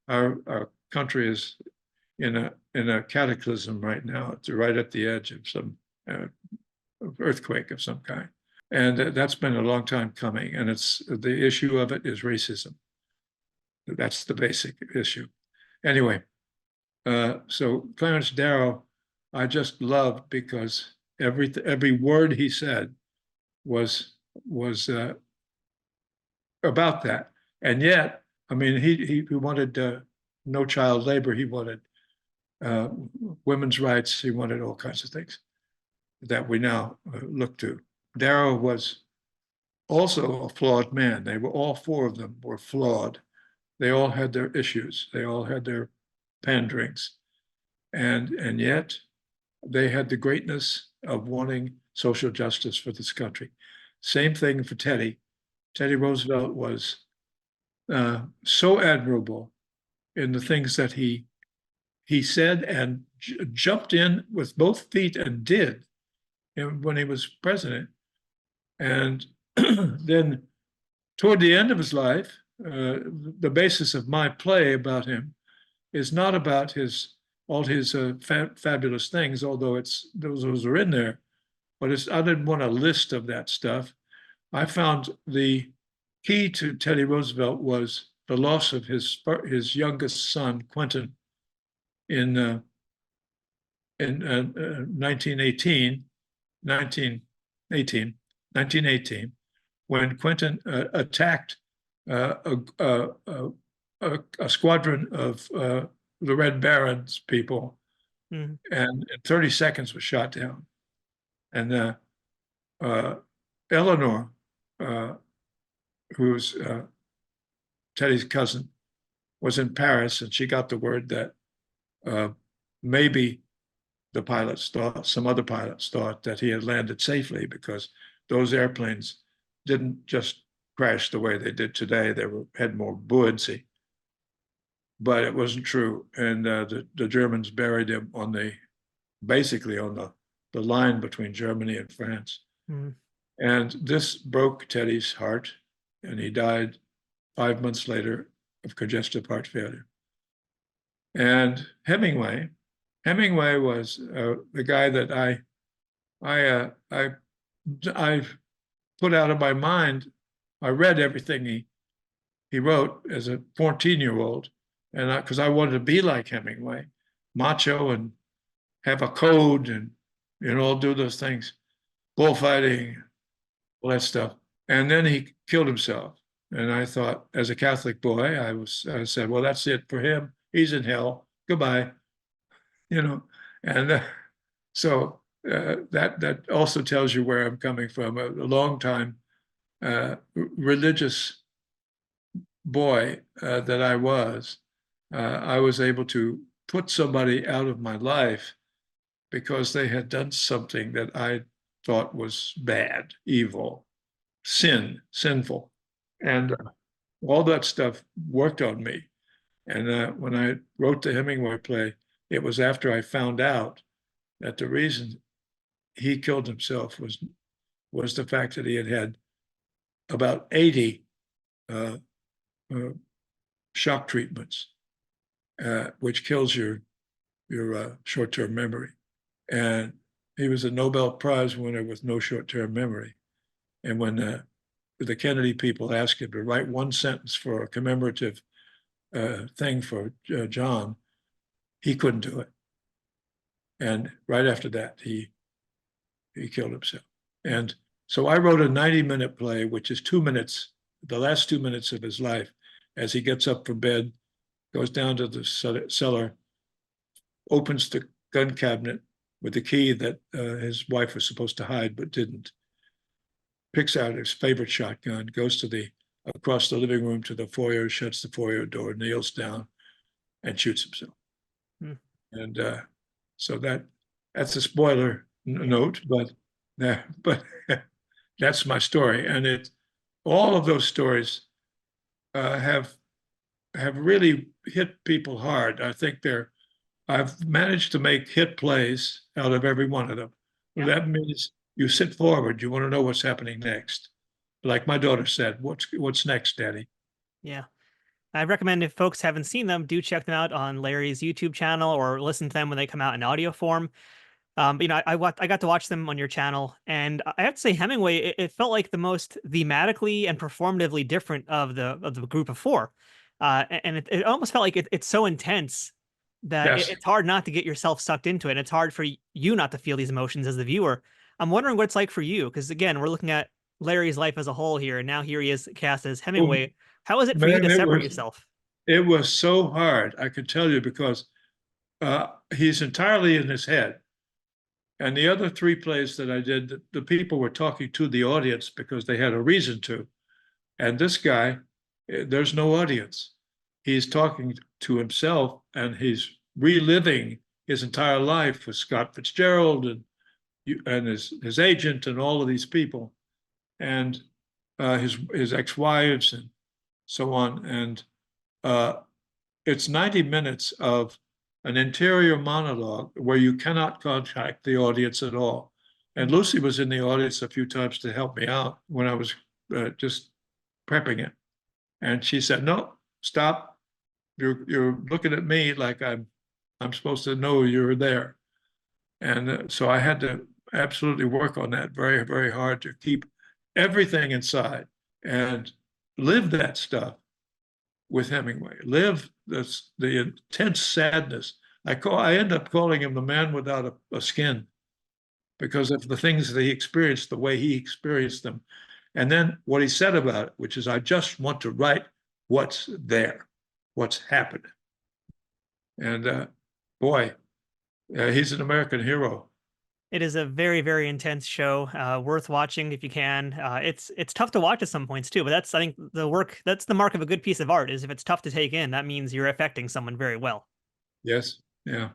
our country is in a cataclysm right now. It's right at the edge of some earthquake of some kind. And that's been a long time coming. And it's the issue of it is racism. That's the basic issue. Anyway, so Clarence Darrow, I just loved, because every word he said was about that. And yet, I mean, he wanted no child labor. He wanted women's rights. He wanted all kinds of things that we now look to. Darrow was also a flawed man. They were, all four of them were flawed. They all had their issues. They all had their panderings. And yet they had the greatness of wanting social justice for this country. Same thing for Teddy. Teddy Roosevelt was so admirable in the things that he said and jumped in with both feet and did when he was president. And then toward the end of his life, the basis of my play about him is not about all his fabulous things, although those are in there, but I didn't want a list of that stuff. I found the key to Teddy Roosevelt was the loss of his youngest son, Quentin, in 1918, when Quentin attacked a squadron of the Red Barons people, and in 30 seconds was shot down. And Eleanor, who was Teddy's cousin, was in Paris, and she got the word that Maybe the pilots thought, some other pilots thought that he had landed safely because those airplanes didn't just crash the way they did today. Had more buoyancy, but it wasn't true. And the Germans buried him basically on the line between Germany and France. Mm. And this broke Teddy's heart, and he died 5 months later of congestive heart failure. And Hemingway was the guy that I put out of my mind. I read everything he wrote as a 14-year-old, and because I wanted to be like Hemingway, macho and have a code and do those things, bullfighting, all that stuff. And then he killed himself. And I thought, as a Catholic boy, I said, well, that's it for him. He's in hell. Goodbye. And so that also tells you where I'm coming from. A long time religious boy that I was able to put somebody out of my life because they had done something that I thought was bad, evil, sinful. And all that stuff worked on me. And when I wrote the Hemingway play, it was after I found out that the reason he killed himself was the fact that he had about 80 shock treatments, which kills your short-term memory. And he was a Nobel Prize winner with no short-term memory. And when the Kennedy people asked him to write one sentence for a commemorative thing for John, he couldn't do it. And right after that, he killed himself. And so I wrote a 90-minute play, which is 2 minutes, the last 2 minutes of his life, as he gets up from bed, goes down to the cellar, opens the gun cabinet with the key that his wife was supposed to hide but didn't, picks out his favorite shotgun, goes across the living room to the foyer, shuts the foyer door, kneels down, and shoots himself. Hmm. And so that's a spoiler note, but that's my story. And all of those stories have really hit people hard. I think I've managed to make hit plays out of every one of them. Yeah. That means you sit forward. You want to know what's happening next. Like my daughter said, what's next, Daddy? Yeah. I recommend, if folks haven't seen them, do check them out on Larry's YouTube channel or listen to them when they come out in audio form. I got to watch them on your channel, and I have to say, Hemingway, it felt like the most thematically and performatively different of the group of four. And it almost felt like it's so intense that yes. It's hard not to get yourself sucked into it. And it's hard for you not to feel these emotions as the viewer. I'm wondering what it's like for you, because again, we're looking at Larry's life as a whole here, and now here he is cast as Hemingway. How is it for you to separate yourself? It was so hard, I could tell you, because he's entirely in his head. And the other three plays that I did, the people were talking to the audience because they had a reason to. And this guy, there's no audience. He's talking to himself, and he's reliving his entire life with Scott Fitzgerald and his agent and all of these people, and his ex-wives and so on. And it's 90 minutes of an interior monologue where you cannot contact the audience at all. And Lucy was in the audience a few times to help me out when I was just prepping it. And she said, no, stop. You're looking at me like I'm supposed to know you're there. And so I had to absolutely work on that very, very hard to keep everything inside and live that stuff with Hemingway, live the intense sadness. I end up calling him the man without a skin because of the things that he experienced, the way he experienced them. And then what he said about it, which is, I just want to write what's there, what's happening. And boy, he's an American hero. It is a very, very intense show, worth watching if you can. It's tough to watch at some points too, but I think that's the mark of a good piece of art, is if it's tough to take in, that means you're affecting someone very well. Yes, Yeah.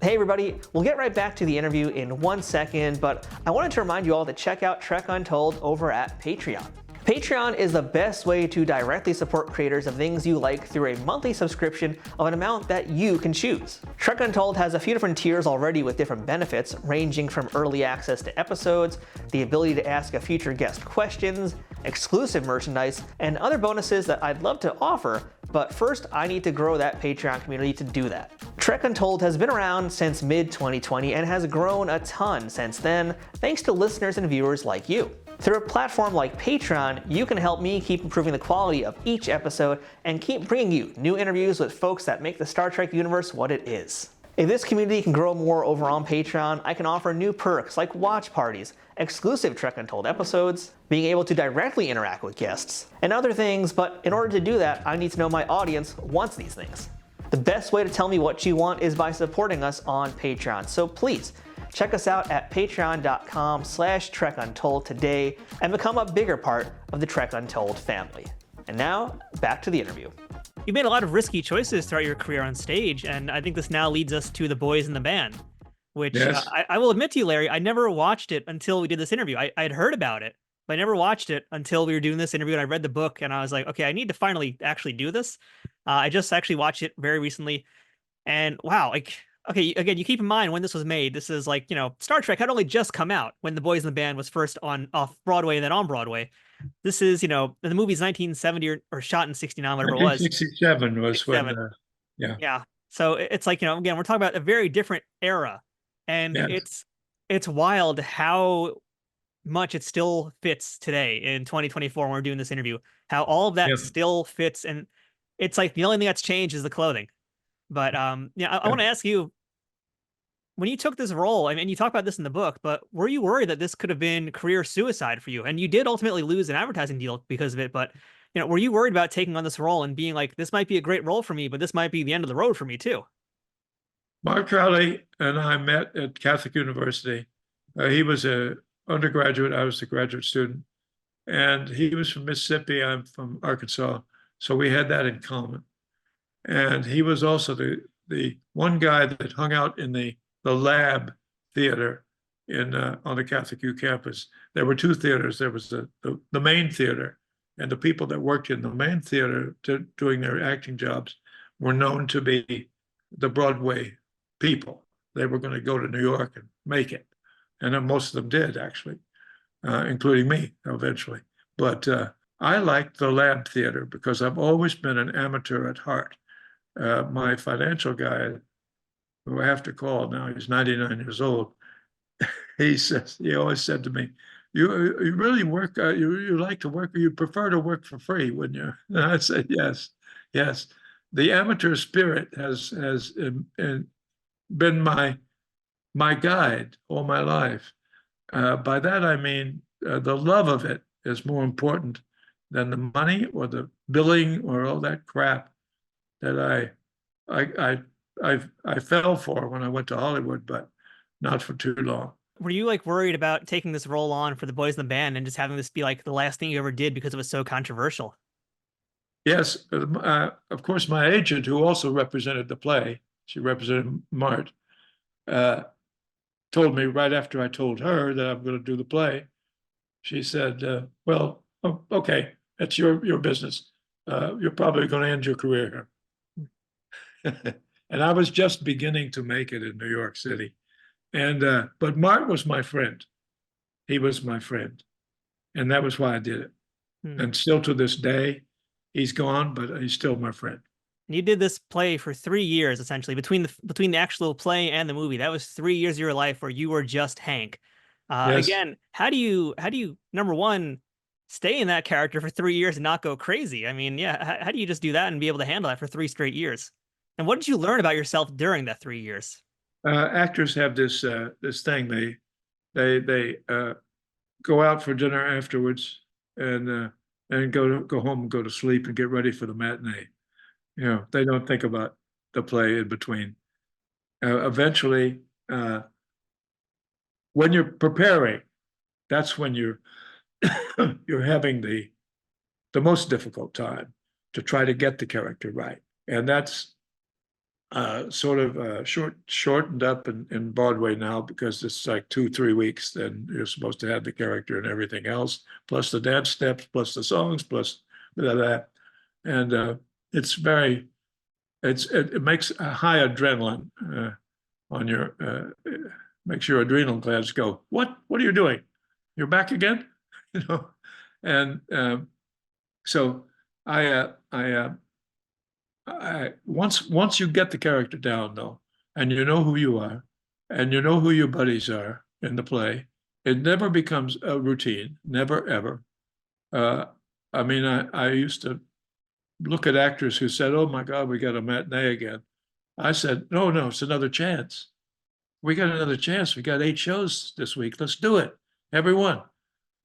Hey everybody, we'll get right back to the interview in 1 second, but I wanted to remind you all to check out Trek Untold over at Patreon. Patreon is the best way to directly support creators of things you like through a monthly subscription of an amount that you can choose. Trek Untold has a few different tiers already with different benefits, ranging from early access to episodes, the ability to ask a future guest questions, exclusive merchandise, and other bonuses that I'd love to offer, but first I need to grow that Patreon community to do that. Trek Untold has been around since mid-2020 and has grown a ton since then, thanks to listeners and viewers like you. Through a platform like Patreon, you can help me keep improving the quality of each episode and keep bringing you new interviews with folks that make the Star Trek universe what it is. If this community can grow more over on Patreon, I can offer new perks like watch parties, exclusive Trek Untold episodes, being able to directly interact with guests, and other things, but in order to do that, I need to know my audience wants these things. The best way to tell me what you want is by supporting us on Patreon, so please, check us out at patreon.com/TrekUntold today and become a bigger part of the Trek Untold family. And now, back to the interview. You made a lot of risky choices throughout your career on stage, and I think this now leads us to The Boys in the Band, which Yes. I will admit to you, Larry, I never watched it until we did this interview. I'd heard about it, but I never watched it until we were doing this interview, and I read the book, and I was like, okay, I need to finally actually do this. I just actually watched it very recently, and wow, like, okay, again, you keep in mind when this was made. This is like, Star Trek had only just come out when The Boys in the Band was first off Broadway and then on Broadway. This is, the movie's 1970 or shot in 69, whatever it was. 1967 was 67. when, yeah. Yeah. So it's like, again, we're talking about a very different era, and Yes. it's wild how much it still fits today in 2024 when we're doing this interview, how all of that Yes. still fits. And it's like the only thing that's changed is the clothing. But I want to ask you, when you took this role, I mean, you talk about this in the book, but were you worried that this could have been career suicide for you? And you did ultimately lose an advertising deal because of it, but were you worried about taking on this role and being like, this might be a great role for me, but this might be the end of the road for me too? Mark Crowley and I met at Catholic University. He was a undergraduate. I was a graduate student. And he was from Mississippi. I'm from Arkansas. So we had that in common. And he was also the one guy that hung out in the lab theater on the Catholic U campus. There were two theaters. There was the main theater, and the people that worked in the main theater doing their acting jobs were known to be the Broadway people. They were going to go to New York and make it. And then most of them did, actually, including me eventually. But I liked the lab theater because I've always been an amateur at heart. My financial guy, who I have to call now, he's 99 years old. He always said to me, "You really work. You like to work. You prefer to work for free, wouldn't you?" And I said, "Yes, yes." The amateur spirit has been my guide all my life. By that I mean the love of it is more important than the money or the billing or all that crap that I fell for when I went to Hollywood, but not for too long. Were you like worried about taking this role on for The Boys in the Band and just having this be like the last thing you ever did because it was so controversial? Yes, of course, my agent, who also represented the play, she represented Mart, told me right after I told her that I'm going to do the play. She said, "Well, okay, that's your business. You're probably going to end your career here." And I was just beginning to make it in New York City. And but Mart was my friend. He was my friend. And that was why I did it. And still to this day, he's gone, but he's still my friend. You did this play for 3 years, essentially, between the actual play and the movie. That was 3 years of your life where you were just Hank. Yes. Again, how do you number one, stay in that character for 3 years and not go crazy? I mean, yeah, how do you just do that and be able to handle that for 3 straight years? And what did you learn about yourself during that 3 years? Actors have this thing. They go out for dinner afterwards and go home and go to sleep and get ready for the matinee. They don't think about the play in between. Eventually, when you're preparing, that's when you're having the most difficult time to try to get the character right. And that's sort of shortened up in Broadway now because it's like 2-3 weeks. Then you're supposed to have the character and everything else, plus the dance steps, plus the songs, plus that, and it's very it makes a high adrenaline on your makes your adrenal glands go, what are you doing? You're back again, you know, and so once you get the character down though, and you know who you are, and you know who your buddies are in the play, it never becomes a routine, never ever. Uh, I mean, I used to look at actors who said, "Oh my God, we got a matinee again." I said, "No, no, it's another chance. We got another chance. We got 8 shows this week. Let's do it, everyone."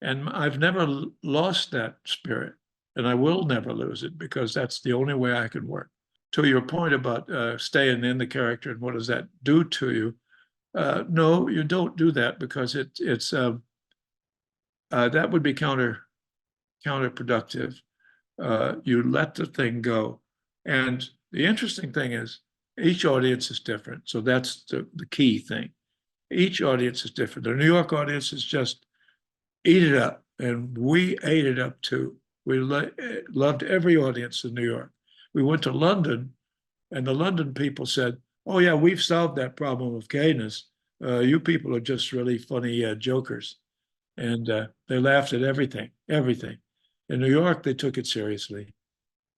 And I've never lost that spirit, and I will never lose it because that's the only way I can work. To your point about staying in the character and what does that do to you? No, you don't do that because it's that would be counterproductive. You let the thing go. And the interesting thing is each audience is different. So that's the key thing. Each audience is different. The New York audience is just eat it up. And we ate it up too. We loved every audience in New York. We went to London, and the London people said, "Oh yeah, we've solved that problem of gayness. You people are just really funny jokers." And they laughed at everything, everything. In New York, they took it seriously,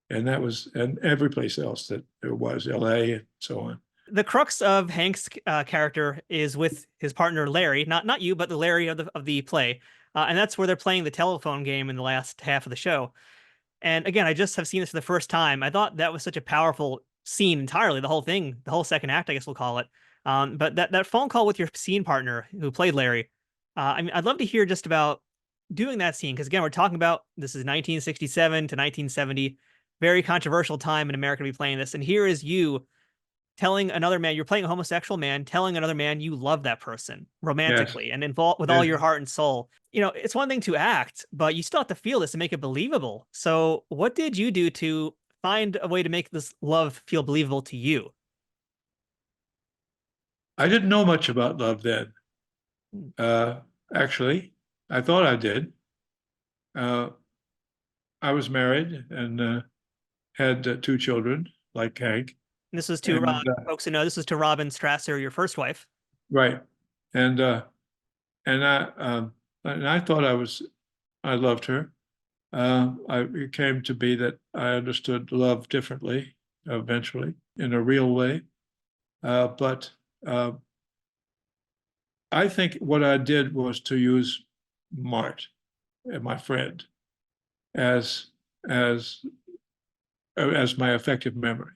and that was, and every place else that there was, L.A. and so on. The crux of Hank's character is with his partner Larry, not you, but the Larry of the play, and that's where they're playing the telephone game in the last half of the show. And again, I just have seen this for the first time. I thought that was such a powerful scene entirely, the whole thing, the whole second act, I guess we'll call it. But that phone call with your scene partner who played Larry, I mean, I'd love to hear just about doing that scene because again, we're talking about this is 1967 to 1970, very controversial time in America to be playing this, and here is you telling another man, you're playing a homosexual man, telling another man you love that person romantically and involved with all your heart and soul. You know, it's one thing to act, but you still have to feel this and make it believable. So what did you do to find a way to make this love feel believable to you? I didn't know much about love then. Actually, I thought I did. I was married and had 2 children, like Hank. And this was to folks who know this was to Robin Strasser, your first wife. Right. And I thought I loved her. It came to be that I understood love differently eventually in a real way. But I think what I did was to use Mart, my friend, as my effective memory.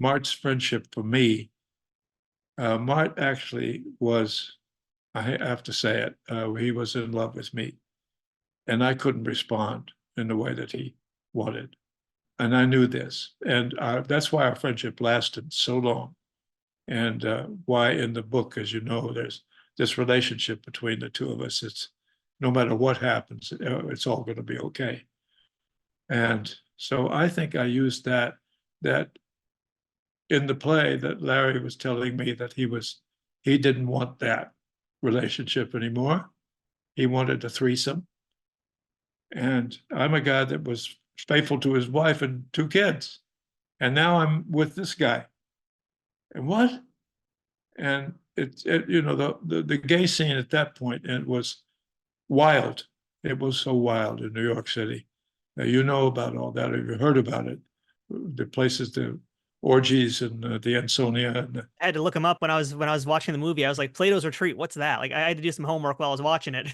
Mart's friendship for me, Mart actually was, I have to say it, he was in love with me. And I couldn't respond in the way that he wanted. And I knew this. And that's why our friendship lasted so long. And why in the book, as you know, there's this relationship between the two of us. It's no matter what happens, it's all going to be okay. And so I think I used that in the play that Larry was telling me that he didn't want that relationship anymore. He wanted a threesome. And I'm a guy that was faithful to his wife and 2 kids. And now I'm with this guy. And what? And you know, the gay scene at that point, it was wild. It was so wild in New York City. Now, you know about all that, or you heard about it. The places, the orgies and the Ansonia. And I had to look him up when I was watching the movie. I was like, Plato's Retreat, what's that? Like I had to do some homework while I was watching it.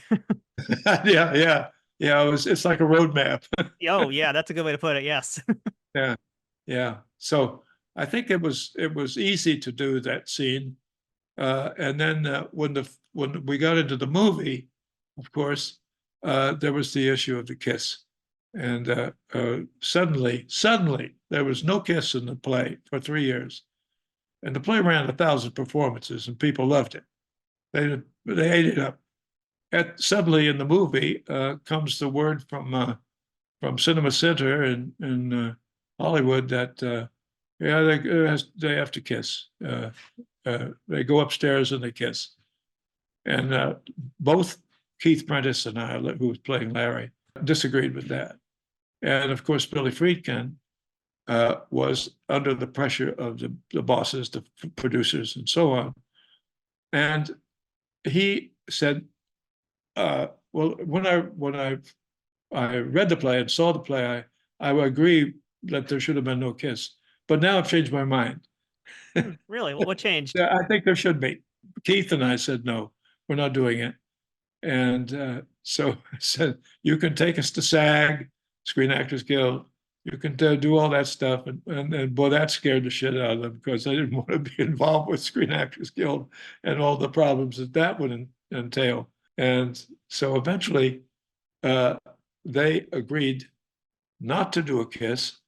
yeah. It's like a roadmap. Oh yeah, that's a good way to put it. Yes. Yeah. So I think it was easy to do that scene. And then when we got into the movie, of course, there was the issue of the kiss. And suddenly, there was no kiss in the play for 3 years. And the play ran 1,000 performances, and people loved it. They ate it up. Suddenly, in the movie, comes the word from Cinema Center in Hollywood that Yeah, they have to kiss. They go upstairs and they kiss. And both Keith Prentice and I, who was playing Larry, disagreed with that. And of course, Billy Friedkin was under the pressure of the bosses, the producers, and so on. And he said, well, when I read the play and saw the play, I agree that there should have been no kiss. But now I've changed my mind. Really? What changed? Yeah, I think there should be. Keith and I said, no, we're not doing it. And so I said, you can take us to SAG, Screen Actors Guild. You can do all that stuff. And boy, that scared the shit out of them because they didn't want to be involved with Screen Actors Guild and all the problems that would entail. And so eventually they agreed not to do a kiss,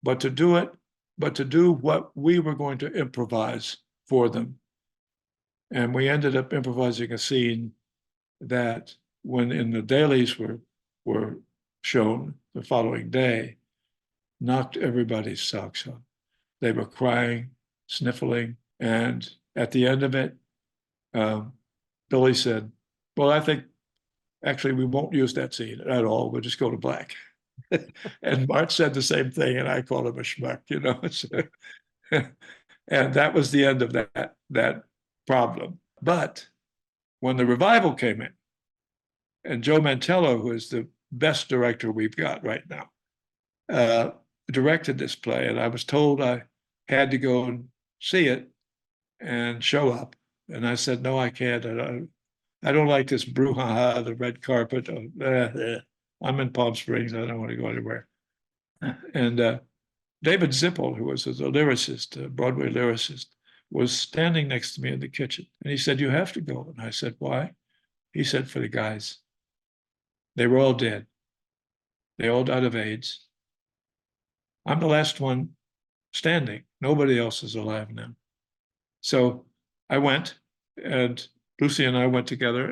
but to do what we were going to improvise for them. And we ended up improvising a scene that when in the dailies were shown the following day, knocked everybody's socks off. They were crying, sniffling, and at the end of it, Billy said, well, I think actually we won't use that scene at all. We'll just go to black. And Mart said the same thing, and I called him a schmuck, you know. And that was the end of that problem. But when the revival came in, and Joe Mantello, who is the best director we've got right now, directed this play, and I was told I had to go and see it and show up. And I said, no, I can't. I don't like this brouhaha, the red carpet. I'm in Palm Springs. I don't want to go anywhere. And David Zippel, who was a lyricist, a Broadway lyricist, was standing next to me in the kitchen. And he said, you have to go. And I said, why? He said, for the guys. They were all dead. They all died of AIDS. I'm the last one standing. Nobody else is alive now. So I went, and Lucy and I went together,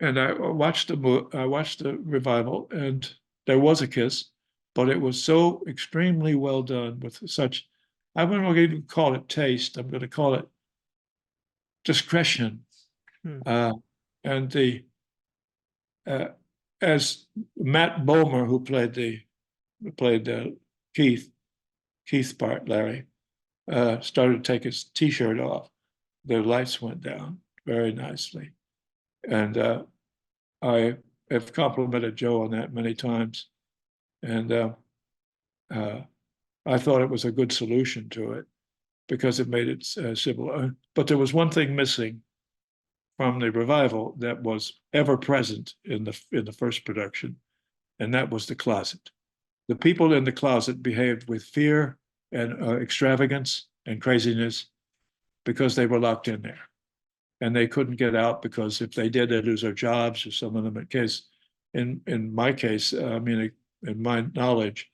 and I watched the revival, and there was a kiss, but it was so extremely well done with such, I wouldn't even call it taste. I'm going to call it discretion. And as Matt Bomer, who played Keith's part, Larry, started to take his T-shirt off, the lights went down very nicely. And I have complimented Joe on that many times. And I thought it was a good solution to it because it made it civil. But there was one thing missing from the revival that was ever present in the first production, and that was the closet. The people in the closet behaved with fear and extravagance and craziness because they were locked in there. And they couldn't get out because if they did, they'd lose their jobs, or some of them in my case, in my knowledge,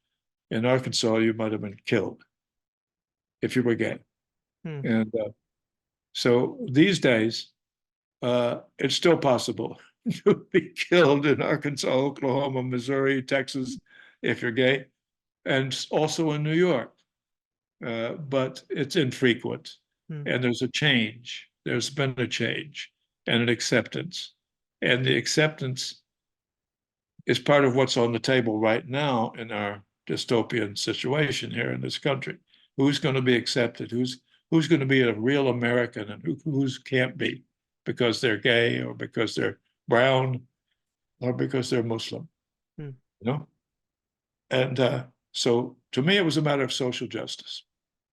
in Arkansas, you might have been killed if you were gay. And so these days, it's still possible to be killed in Arkansas, Oklahoma, Missouri, Texas, if you're gay, and also in New York. But it's infrequent. And there's a change. There's been a change and an acceptance. And the acceptance is part of what's on the table right now in our dystopian situation here in this country. Who's going to be accepted? Who's going to be a real American, and who's can't be because they're gay or because they're brown or because they're Muslim, you know? And so to me, it was a matter of social justice.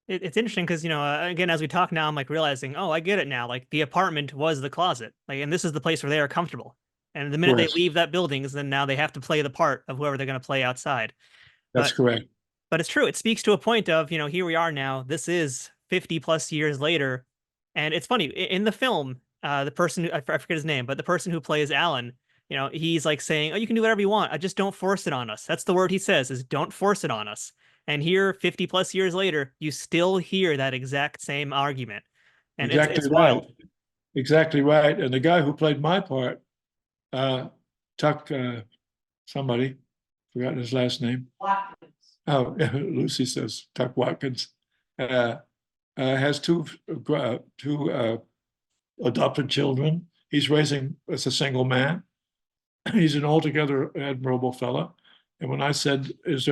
It's interesting because, again, as we talk now, I'm like realizing, oh, I get it now. Like the apartment was the closet, like, and this is the place where they are comfortable. And the minute they leave that building, then now they have to play the part of whoever they're going to play outside. That's correct. But it's true. It speaks to a point of, here we are now. This is 50 plus years later. And it's funny in the film, the person, I forget his name, but the person who plays Alan, he's like saying, oh, you can do whatever you want. I just don't force it on us. That's the word he says, is don't force it on us. And here, 50 plus years later, you still hear that exact same argument. And it's right. wild. Exactly right. And the guy who played my part, Tuck, somebody, forgotten his last name. Oh, Lucy says Tuck Watkins has two adopted children. He's raising as a single man. He's an altogether admirable fellow. And when I said, there's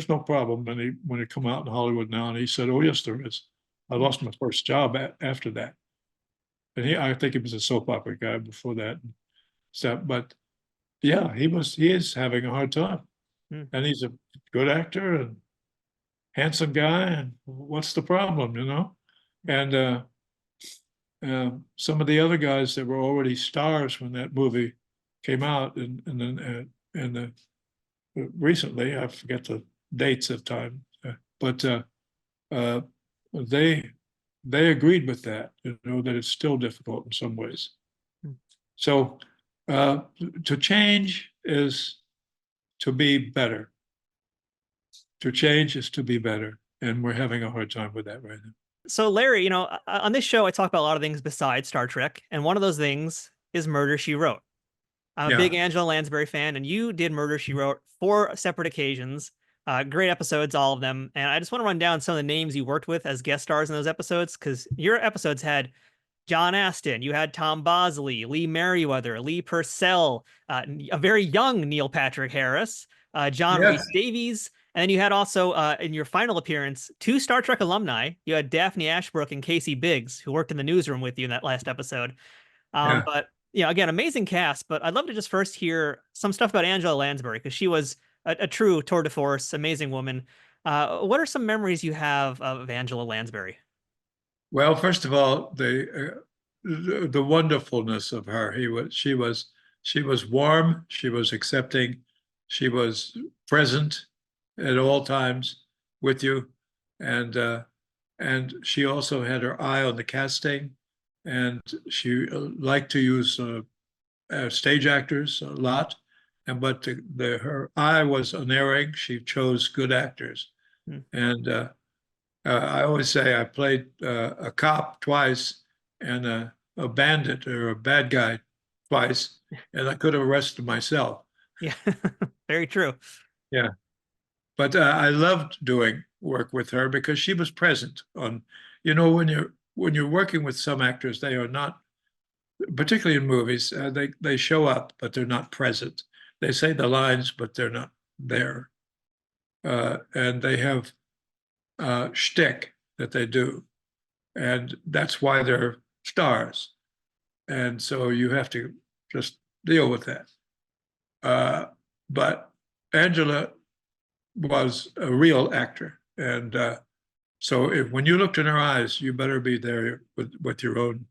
no problem when he come out in Hollywood now, and he said, oh yes, there is. I lost my first job after that. And I think he was a soap opera guy before that. So, but yeah, he is having a hard time. Hmm. And he's a good actor and handsome guy. And what's the problem, And some of the other guys that were already stars when that movie came out, and recently, I forget the dates of time, but they agreed with that, that it's still difficult in some ways. So to change is to be better. To change is to be better, and we're having a hard time with that right now. So Larry, on this show, I talk about a lot of things besides Star Trek, and one of those things is Murder, She Wrote. I'm a big Angela Lansbury fan, and you did Murder, She Wrote 4 separate occasions. Great episodes, all of them. And I just want to run down some of the names you worked with as guest stars in those episodes, because your episodes had John Astin, you had Tom Bosley, Lee Merriweather, Lee Purcell, a very young Neil Patrick Harris, John Rhys Davies, and then you had also, in your final appearance, 2 Star Trek alumni. You had Daphne Ashbrook and Casey Biggs, who worked in the newsroom with you in that last episode. But again, amazing cast. But I'd love to just first hear some stuff about Angela Lansbury, because she was a true tour de force, amazing woman. What are some memories you have of Angela Lansbury? Well, first of all, the wonderfulness of her. She was warm. She was accepting. She was present at all times with you, and she also had her eye on the casting, and she liked to use stage actors a lot, but her eye was unerring. She chose good actors, and I always say I played a cop twice and a bandit or a bad guy twice, and I could have arrested myself. Yeah, very true. Yeah. But I loved doing work with her because she was present on, when you're working with some actors, they are not, particularly in movies, they show up, but they're not present. They say the lines, but they're not there. And they have shtick that they do. And that's why they're stars. And so you have to just deal with that. But Angela was a real actor. And so when you looked in her eyes, you better be there with your own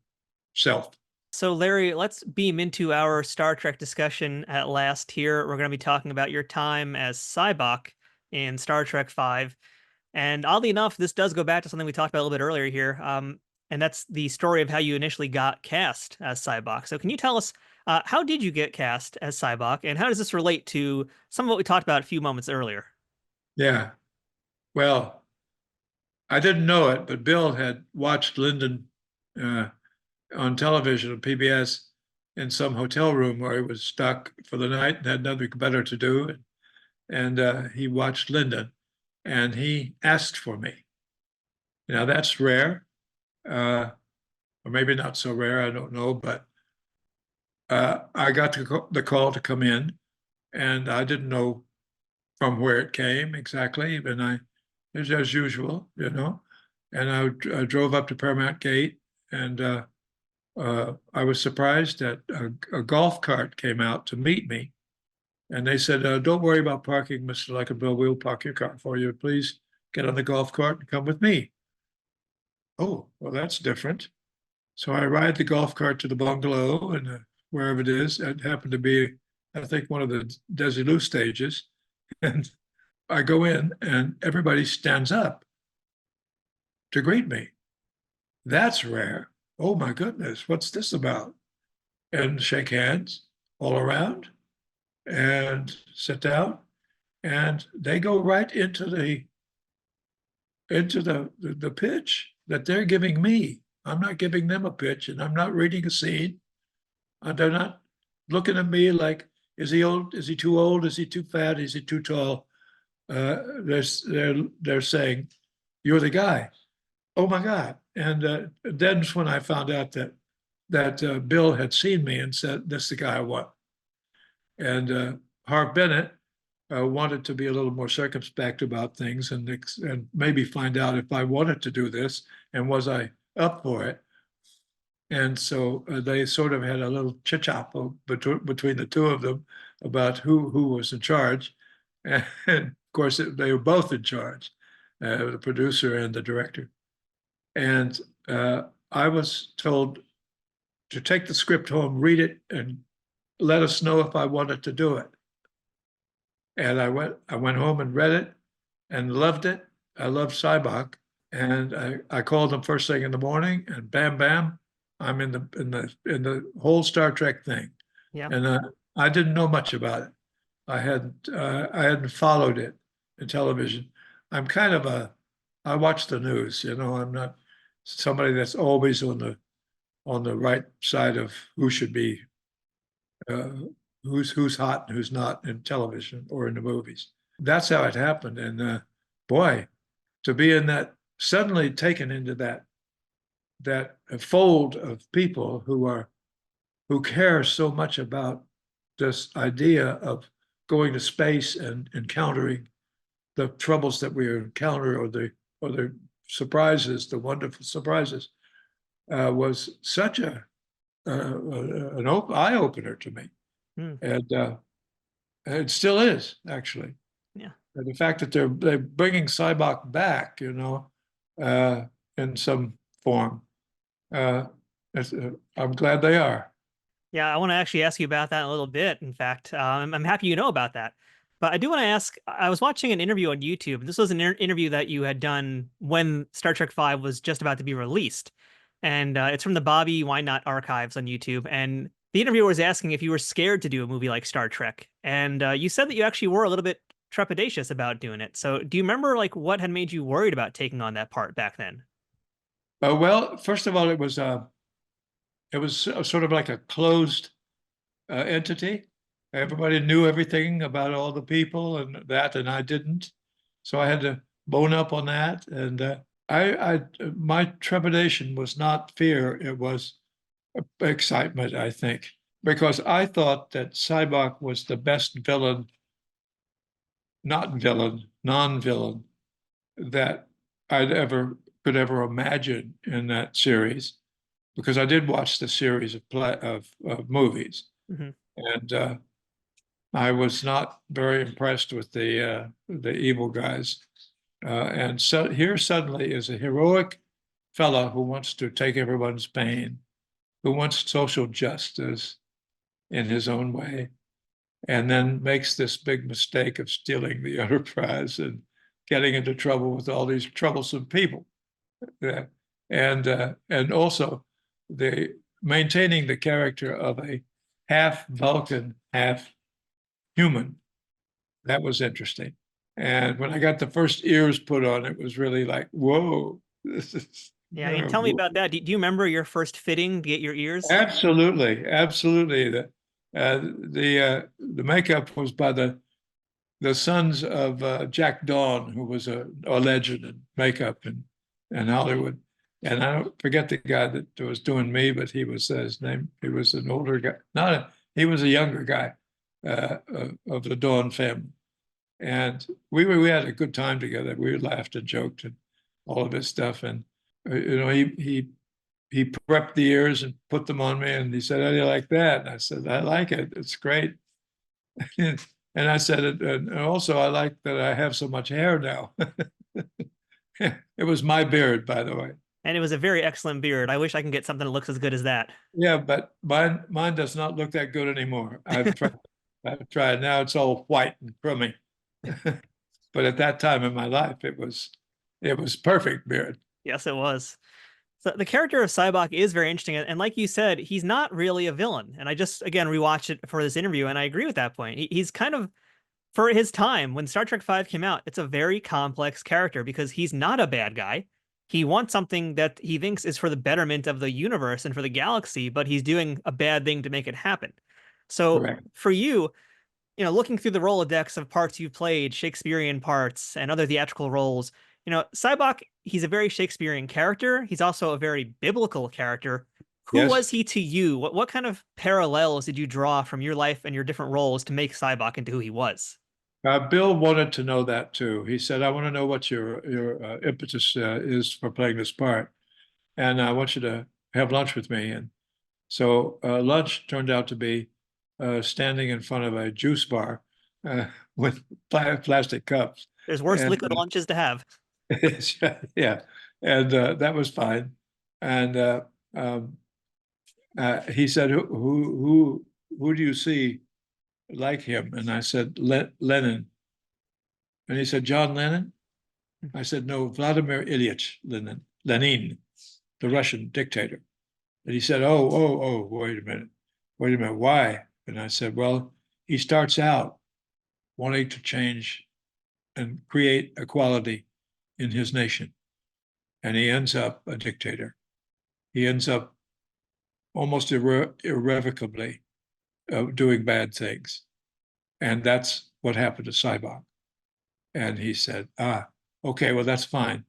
self. So Larry, let's beam into our Star Trek discussion at last here. We're going to be talking about your time as Sybok in Star Trek V. And oddly enough, this does go back to something we talked about a little bit earlier here. And that's the story of how you initially got cast as Sybok. So can you tell us, how did you get cast as Sybok, and how does this relate to some of what we talked about a few moments earlier? Yeah. Well, I didn't know it, but Bill had watched Lyndon on television on PBS in some hotel room where he was stuck for the night and had nothing better to do. And he watched Lyndon, and he asked for me. Now, that's rare, or maybe not so rare, I don't know, but I got the call to come in, and I didn't know from where it came exactly, and as usual, and I drove up to Paramount Gate, and I was surprised that a golf cart came out to meet me. And they said, don't worry about parking, Mr. Luckinbill. We'll park your car for you. Please get on the golf cart and come with me. Oh, well, that's different. So I ride the golf cart to the bungalow, and wherever it is, it happened to be, I think, one of the Desilu stages. And I go in, and everybody stands up to greet me. That's rare. Oh, my goodness, what's this about? And shake hands all around and sit down, and they go right into the pitch that they're giving me. I'm not giving them a pitch, and I'm not reading a scene. They're not looking at me like, is he old? Is he too old? Is he too fat? Is he too tall? they're saying, "You're the guy." Oh my God! And then when I found out that Bill had seen me and said, "This is the guy I want," and Harv Bennett wanted to be a little more circumspect about things and maybe find out if I wanted to do this and was I up for it. And so they sort of had a little chit-chop between the two of them about who was in charge. And of course, they were both in charge, the producer and the director. And I was told to take the script home, read it, and let us know if I wanted to do it. And I went home and read it and loved it. I loved Sybok. And I called them first thing in the morning, and bam, bam, I'm in the whole Star Trek thing. Yeah. And I didn't know much about it. I hadn't followed it in television. I'm kind of I watch the news. I'm not somebody that's always on the right side of who should be, who's hot and who's not in television or in the movies. That's how it happened. And boy, to be in that, suddenly taken into that fold of people who care so much about this idea of going to space and encountering the troubles that we encounter or the surprises, the wonderful surprises, was such an eye opener to me. And it still is, actually. Yeah. And the fact that they're bringing Sybok back, in some form, I'm glad they are. Yeah, I want to actually ask you about that in a little bit. In fact, I'm happy you know about that. But I do want to ask, I was watching an interview on YouTube, and this was an interview that you had done when Star Trek V was just about to be released. And it's from the Bobby Wynot archives on YouTube. And the interviewer was asking if you were scared to do a movie like Star Trek. And you said that you actually were a little bit trepidatious about doing it. So do you remember what had made you worried about taking on that part back then? Well, first of all, it was sort of like a closed entity. Everybody knew everything about all the people and I didn't. So I had to bone up on that. And my trepidation was not fear. It was excitement, I think, because I thought that Sybok was the best villain, non-villain that could ever imagine in that series, because I did watch the series of movies. Mm-hmm. And I was not very impressed with the evil guys. And so here suddenly is a heroic fellow who wants to take everyone's pain, who wants social justice in his own way, and then makes this big mistake of stealing the Enterprise and getting into trouble with all these troublesome people. And also maintaining the character of a half Vulcan, half human. That was interesting. And when I got the first ears put on, it was really like, whoa, this is. Yeah, tell me about that. Do you remember your first fitting to get your ears? Absolutely. The makeup was by the sons of Jack Dawn, who was a legend in makeup in Hollywood. And I don't forget the guy that was doing me, but he was his name. He was an older guy. He was a younger guy of the Dawn family. And we had a good time together. We laughed and joked and all of this stuff. And he prepped the ears and put them on me, and he said, "How do you like that?" And I said, "I like it. It's great." And I said, and also I like that I have so much hair now. It was my beard, by the way. And it was a very excellent beard. I wish I can get something that looks as good as that. Yeah, but mine does not look that good anymore. I've tried. Now it's all white and crummy. But at that time in my life, it was perfect beard. Yes, it was. So the character of Sybok is very interesting. And like you said, he's not really a villain. And I just, again, rewatched it for this interview, and I agree with that point. He's kind of, for his time, when Star Trek V came out, it's a very complex character because he's not a bad guy. He wants something that he thinks is for the betterment of the universe and for the galaxy, but he's doing a bad thing to make it happen. So Correct. for you, looking through the Rolodex of parts you've played, Shakespearean parts and other theatrical roles, Sybok, he's a very Shakespearean character. He's also a very biblical character. Who Yes. was he to you? What kind of parallels did you draw from your life and your different roles to make Sybok into who he was? Bill wanted to know that too. He said, "I want to know what your impetus is for playing this part, and I want you to have lunch with me." And so lunch turned out to be standing in front of a juice bar uh, with plastic cups, There's worse and liquid lunches to have. yeah, and that was fine. And um, he said, "Who do you see like him?" And I said, "Lenin." And he said, "John Lennon?" I said, "No, Vladimir Ilyich Lenin, the Russian dictator." And he said, "Oh, wait a minute. Why?" And I said, "Well, he starts out wanting to change and create equality in his nation, and he ends up a dictator. He ends up almost irrevocably doing bad things. And that's what happened to Sybok." And he said, okay, well, that's fine.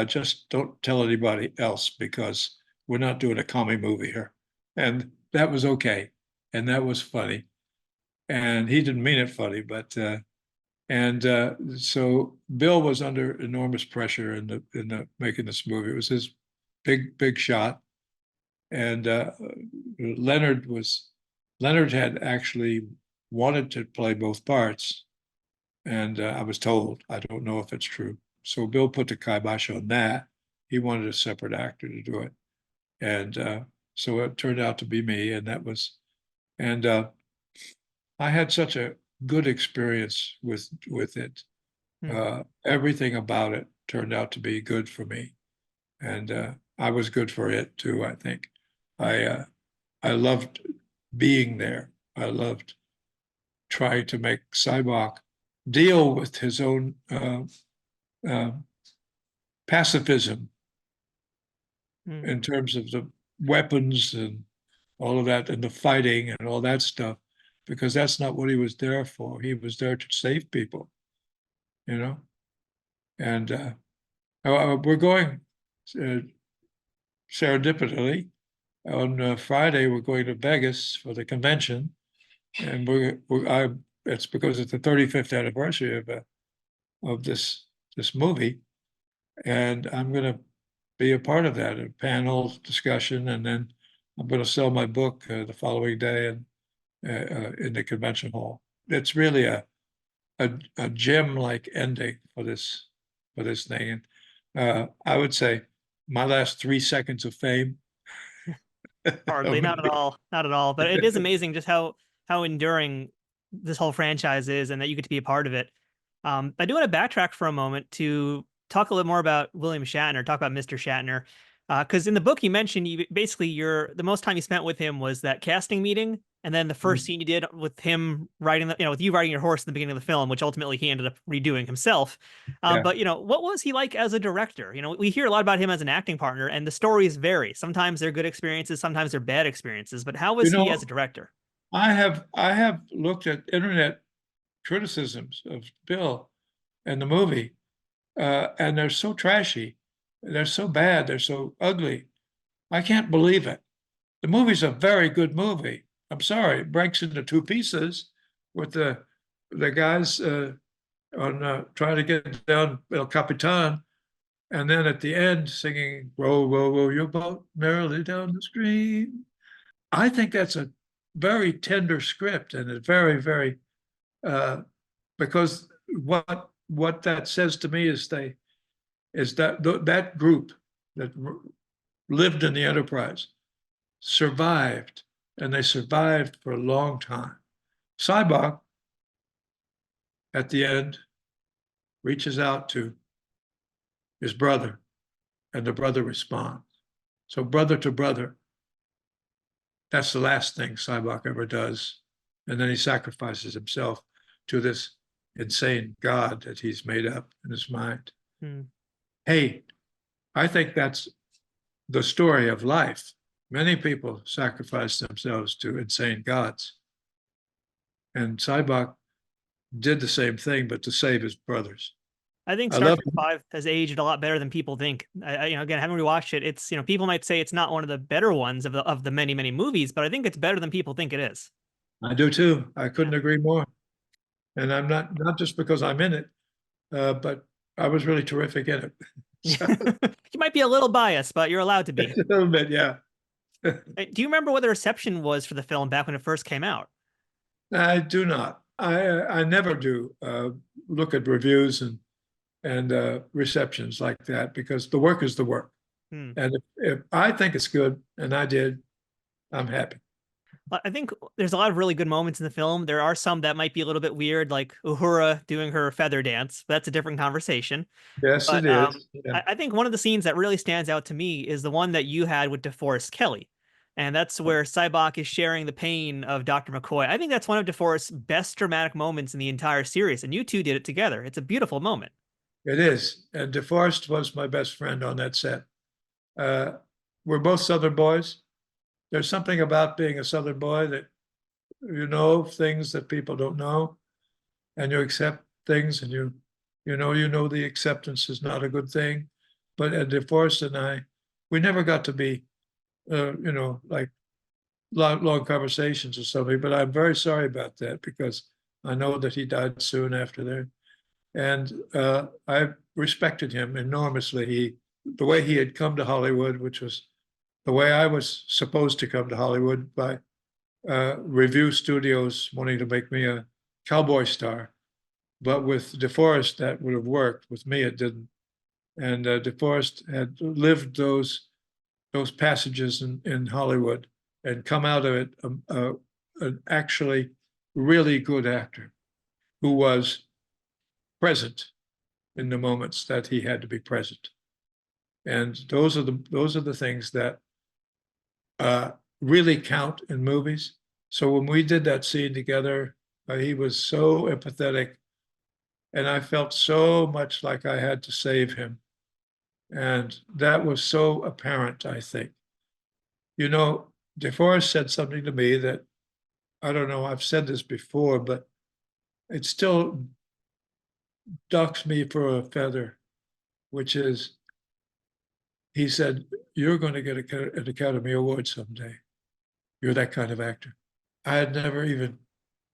Just don't tell anybody else because we're not doing a comedy movie here." And that was okay. And that was funny. And he didn't mean it funny, but so Bill was under enormous pressure in the making this movie. It was his big shot. And Leonard had actually wanted to play both parts, and I was told, I don't know if it's true. So Bill put the kibosh on that. He wanted a separate actor to do it. And so it turned out to be me. And I had such a good experience with it. Everything about it turned out to be good for me. And I was good for it too, I think. I loved being there. I loved trying to make Sybok deal with his own uh, pacifism in terms of the weapons and all of that and the fighting and all that stuff, because that's not what he was there for. He was there to save people, you know? And we're going serendipitously on Friday. We're going to Vegas for the convention, and it's because it's the 35th anniversary of this movie, and I'm going to be a part of that, a panel discussion, and then I'm going to sell my book the following day in the convention hall. It's really a gem-like ending for this thing, and I would say my last 3 seconds of fame. Hardly, not at all, not at all. But it is amazing just how enduring this whole franchise is, and that you get to be a part of it. I do want to backtrack for a moment to talk a little more about William Shatner, talk about Mr. Shatner, because in the book you mentioned the most time you spent with him was that casting meeting, and then the first scene you did with him with you riding your horse in the beginning of the film, which ultimately he ended up redoing himself. Yeah. But what was he like as a director? We hear a lot about him as an acting partner, and the stories vary. Sometimes they're good experiences, sometimes they're bad experiences. But how was he as a director? I have looked at internet criticisms of Bill and the movie, and they're so trashy, they're so bad, they're so ugly. I can't believe it. The movie's a very good movie. I'm sorry, it breaks into two pieces with the guys on trying to get down El Capitan, and then at the end singing "Row, row, row your boat merrily down the stream." I think that's a very tender script, and it's very uh, because what that says to me is that group that lived in the Enterprise survived, and they survived for a long time. Sybok, at the end, reaches out to his brother, and the brother responds. So brother to brother, that's the last thing Sybok ever does. And then he sacrifices himself to this insane God that he's made up in his mind. Hey, I think that's the story of life. Many people sacrifice themselves to insane gods. And Sybok did the same thing, but to save his brothers. I think I Star love Trek 5 has aged a lot better than people think. Again, having rewatched it, it's, people might say it's not one of the better ones of the many, many movies, but I think it's better than people think it is. I do too. I couldn't agree more. And I'm not just because I'm in it, but I was really terrific in it. So, You might be a little biased, but you're allowed to be. a little bit, yeah. Do you remember what the reception was for the film back when it first came out? I do not. I never do look at reviews and receptions like that, because the work is the work. Hmm. And if I think it's good, and I did, I'm happy. I think there's a lot of really good moments in the film. There are some that might be a little bit weird, like Uhura doing her feather dance. That's a different conversation. Yes, it But is. Yeah. I think one of the scenes that really stands out to me is the one that you had with DeForest Kelley. And that's where Sybok is sharing the pain of Dr. McCoy. I think that's one of DeForest's best dramatic moments in the entire series. And you two did it together. It's a beautiful moment. It is. And DeForest was my best friend on that set. We're both Southern boys. There's something about being a Southern boy that you know things that people don't know, and you accept things, and you know the acceptance is not a good thing. But DeForest and I, we never got to be, like long conversations or something. But I'm very sorry about that, because I know that he died soon after that, and I respected him enormously. The way he had come to Hollywood, which was the way I was supposed to come to Hollywood, by review studios wanting to make me a cowboy star. But with DeForest, that would have worked. With me, it didn't. And DeForest had lived those passages in Hollywood and come out of it an actually really good actor who was present in the moments that he had to be present. And those are the things that really count in movies. So when we did that scene together, he was so empathetic, and I felt so much like I had to save him. And that was so apparent, I think. DeForest said something to me that, I don't know, I've said this before, but it still ducks me for a feather, which is, he said, "You're going to get an Academy Award someday. You're that kind of actor." I had never even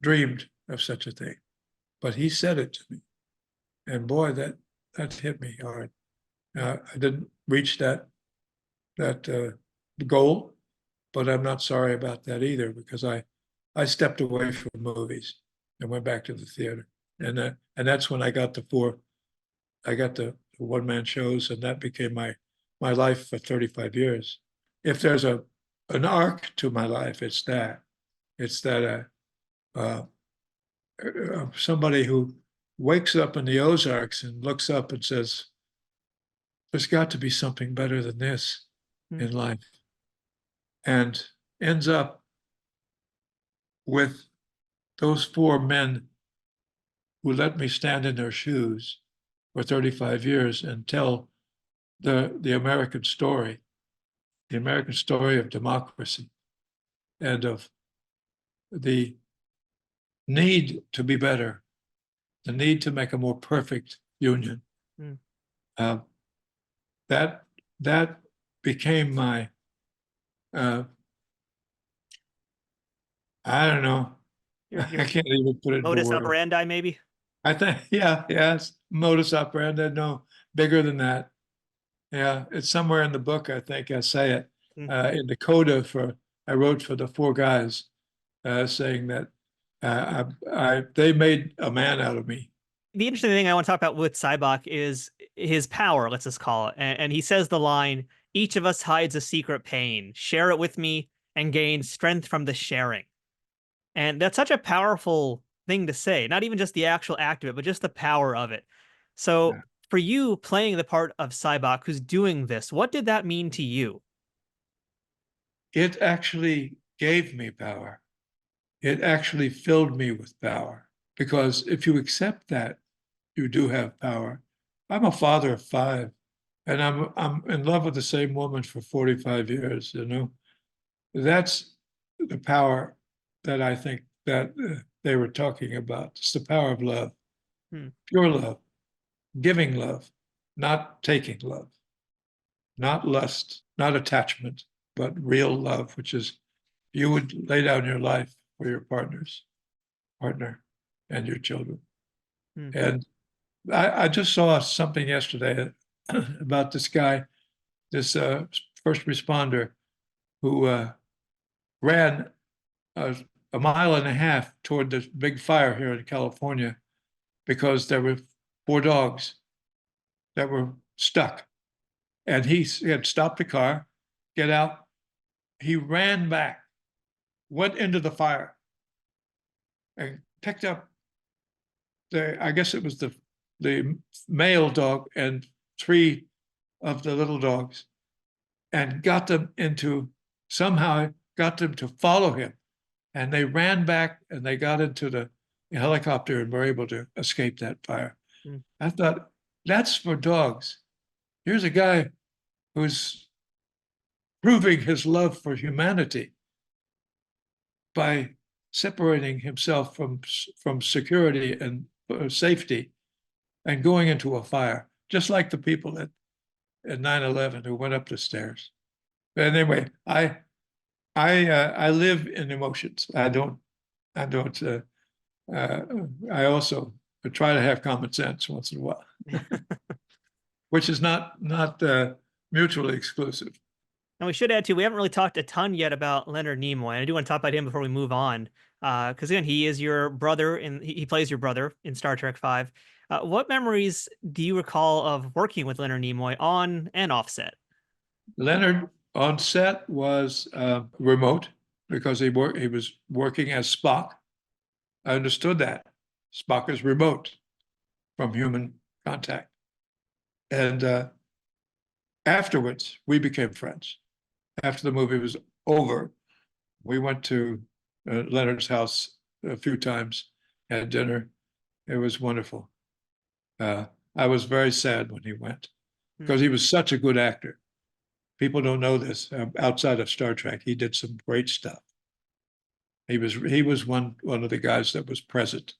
dreamed of such a thing, but he said it to me. And boy, that hit me hard. I didn't reach that goal, but I'm not sorry about that either, because I stepped away from movies and went back to the theater. And that's when I got the one-man shows, and that became my life for 35 years. If there's an arc to my life, it's that. It's that somebody who wakes up in the Ozarks and looks up and says, "There's got to be something better than this in life," and ends up with those four men who let me stand in their shoes for 35 years and tell the American story of democracy and of the need to be better, the need to make a more perfect union. That became my, I don't know. I can't even put it into Modus words. operandi, maybe? I think, yes, modus operandi. No, bigger than that. Yeah, it's somewhere in the book. I think I say it in the coda I wrote for the four guys, saying that they made a man out of me. The interesting thing I want to talk about with Sybok is his power, let's just call it. And he says the line, "Each of us hides a secret pain. Share it with me and gain strength from the sharing." And that's such a powerful thing to say, not even just the actual act of it, but just the power of it. So for you playing the part of Sybok who's doing this, what did that mean to you? It actually gave me power. It actually filled me with power, because if you accept that, you do have power. I'm a father of 5, and I'm in love with the same woman for 45 years. That's the power that I think that they were talking about. It's the power of love, Hmm. pure love, giving love, not taking love, not lust, not attachment, but real love, which is you would lay down your life for your partner, and your children. Hmm. And I just saw something yesterday about this guy, this first responder who ran a mile and a half toward the big fire here in California because there were 4 dogs that were stuck. And he had stopped the car, get out. He ran back, went into the fire, and picked up I guess it was the male dog and 3 of the little dogs, and somehow got them to follow him. And they ran back and they got into the helicopter and were able to escape that fire. Hmm. I thought, that's for dogs. Here's a guy who's proving his love for humanity by separating himself from security and safety and going into a fire, just like the people at 9/11 who went up the stairs. But anyway, I live in emotions. I also try to have common sense once in a while, which is not mutually exclusive. And we should add too, we haven't really talked a ton yet about Leonard Nimoy. And I do want to talk about him before we move on. Because again, he is your brother and he plays your brother in Star Trek V. What memories do you recall of working with Leonard Nimoy on and off set? Leonard on set was remote because he was working as Spock. I understood that. Spock is remote from human contact. And afterwards, we became friends. After the movie was over, we went to Leonard's house a few times, had dinner. It was wonderful. I was very sad when he went because he was such a good actor. People don't know this. Outside of Star Trek, he did some great stuff. He was one of the guys that was present,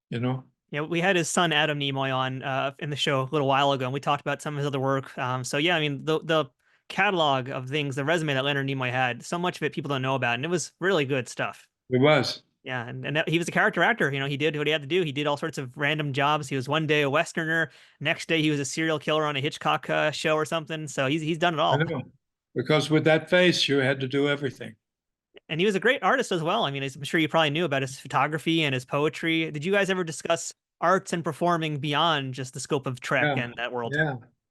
you know. Yeah, we had his son Adam Nimoy on in the show a little while ago, and we talked about some of his other work. So yeah, I mean the catalog of things, the resume that Leonard Nimoy had, so much of it people don't know about, and it was really good stuff. It was. Yeah, and he was a character actor. You know, he did what he had to do. He did all sorts of random jobs. He was one day a Westerner, next day he was a serial killer on a Hitchcock show or something. So he's done it I all. know. Because with that face, you had to do everything. And he was a great artist as well. I mean, I'm sure you probably knew about his photography and his poetry. Did you guys ever discuss arts and performing beyond just the scope of Trek Yeah, and that world?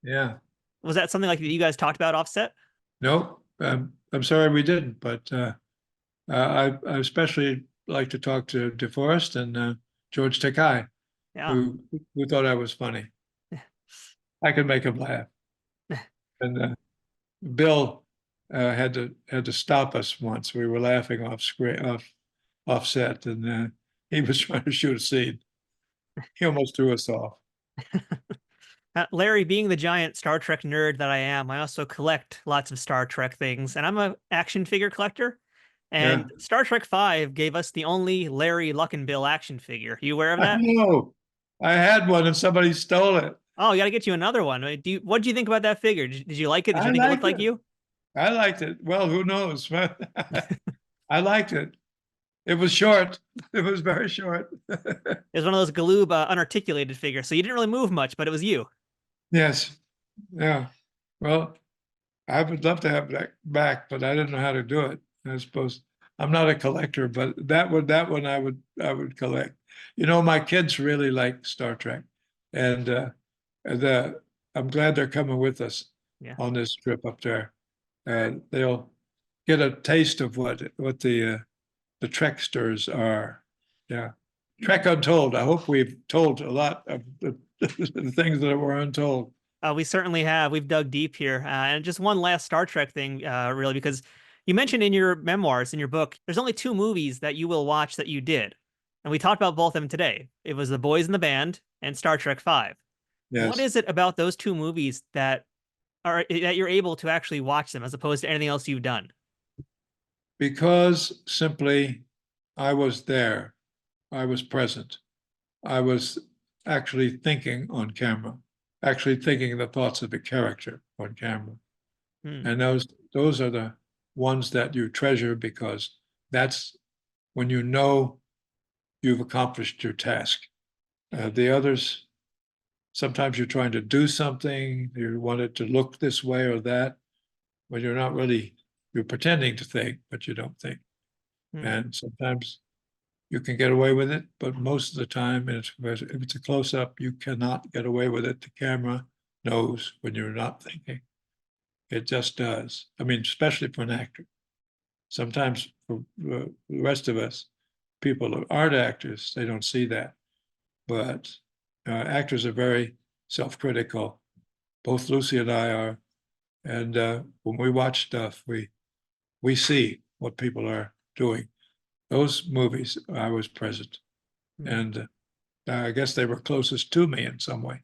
yeah. Was that something like that you guys talked about offset? No, I'm sorry we didn't, but I especially like to talk to DeForest and George Takei, Yeah. who thought I was funny. I could make him laugh. And Bill had to stop us once. We were laughing off set, and he was trying to shoot a scene. He almost threw us off. Larry, being the giant Star Trek nerd that I am, I also collect lots of Star Trek things, and I'm an action figure collector. And Yeah. Star Trek V gave us the only Larry Luckinbill action figure. You aware of I that? know. I had one and somebody stole it. Oh, you got to get you another one. What do you think about that figure? Did you like it? Did you I think it looked liked like it. you? I liked it. Well, who knows? I liked it. It was short. It was very short. It was one of those Galoob unarticulated figures, so you didn't really move much, but it was you. Yes. Yeah. Well, I would love to have that back, but I didn't know how to do it. I suppose I'm not a collector, but that one I would collect. You know, my kids really like Star Trek, and I'm glad they're coming with us Yeah. on this trip up there. They'll get a taste of what the Treksters are. Yeah. Trek Untold. I hope we've told a lot of the things that were untold. We certainly have. We've dug deep here. And just one last Star Trek thing, really, because you mentioned in your memoirs, in your book, there's only 2 movies that you will watch that you did. And we talked about both of them today. It was The Boys in the Band and Star Trek V. Yes. What is it about those 2 movies that you're able to actually watch them as opposed to anything else you've done? Because simply I was there. I was present. I was actually thinking on camera, actually thinking the thoughts of the character on camera. And those are the ones that you treasure because that's when you know you've accomplished your task. The others, sometimes you're trying to do something, you want it to look this way or that, but you're not really, you're pretending to think, but you don't think. And sometimes you can get away with it, but most of the time, if it's a close up, you cannot get away with it. The camera knows when you're not thinking. It just does. I mean, especially for an actor. Sometimes for the rest of us, people who aren't actors, they don't see that. But actors are very self-critical. Both Lucy and I are. And when we watch stuff, we see what people are doing. Those movies, I was present. And I guess they were closest to me in some way.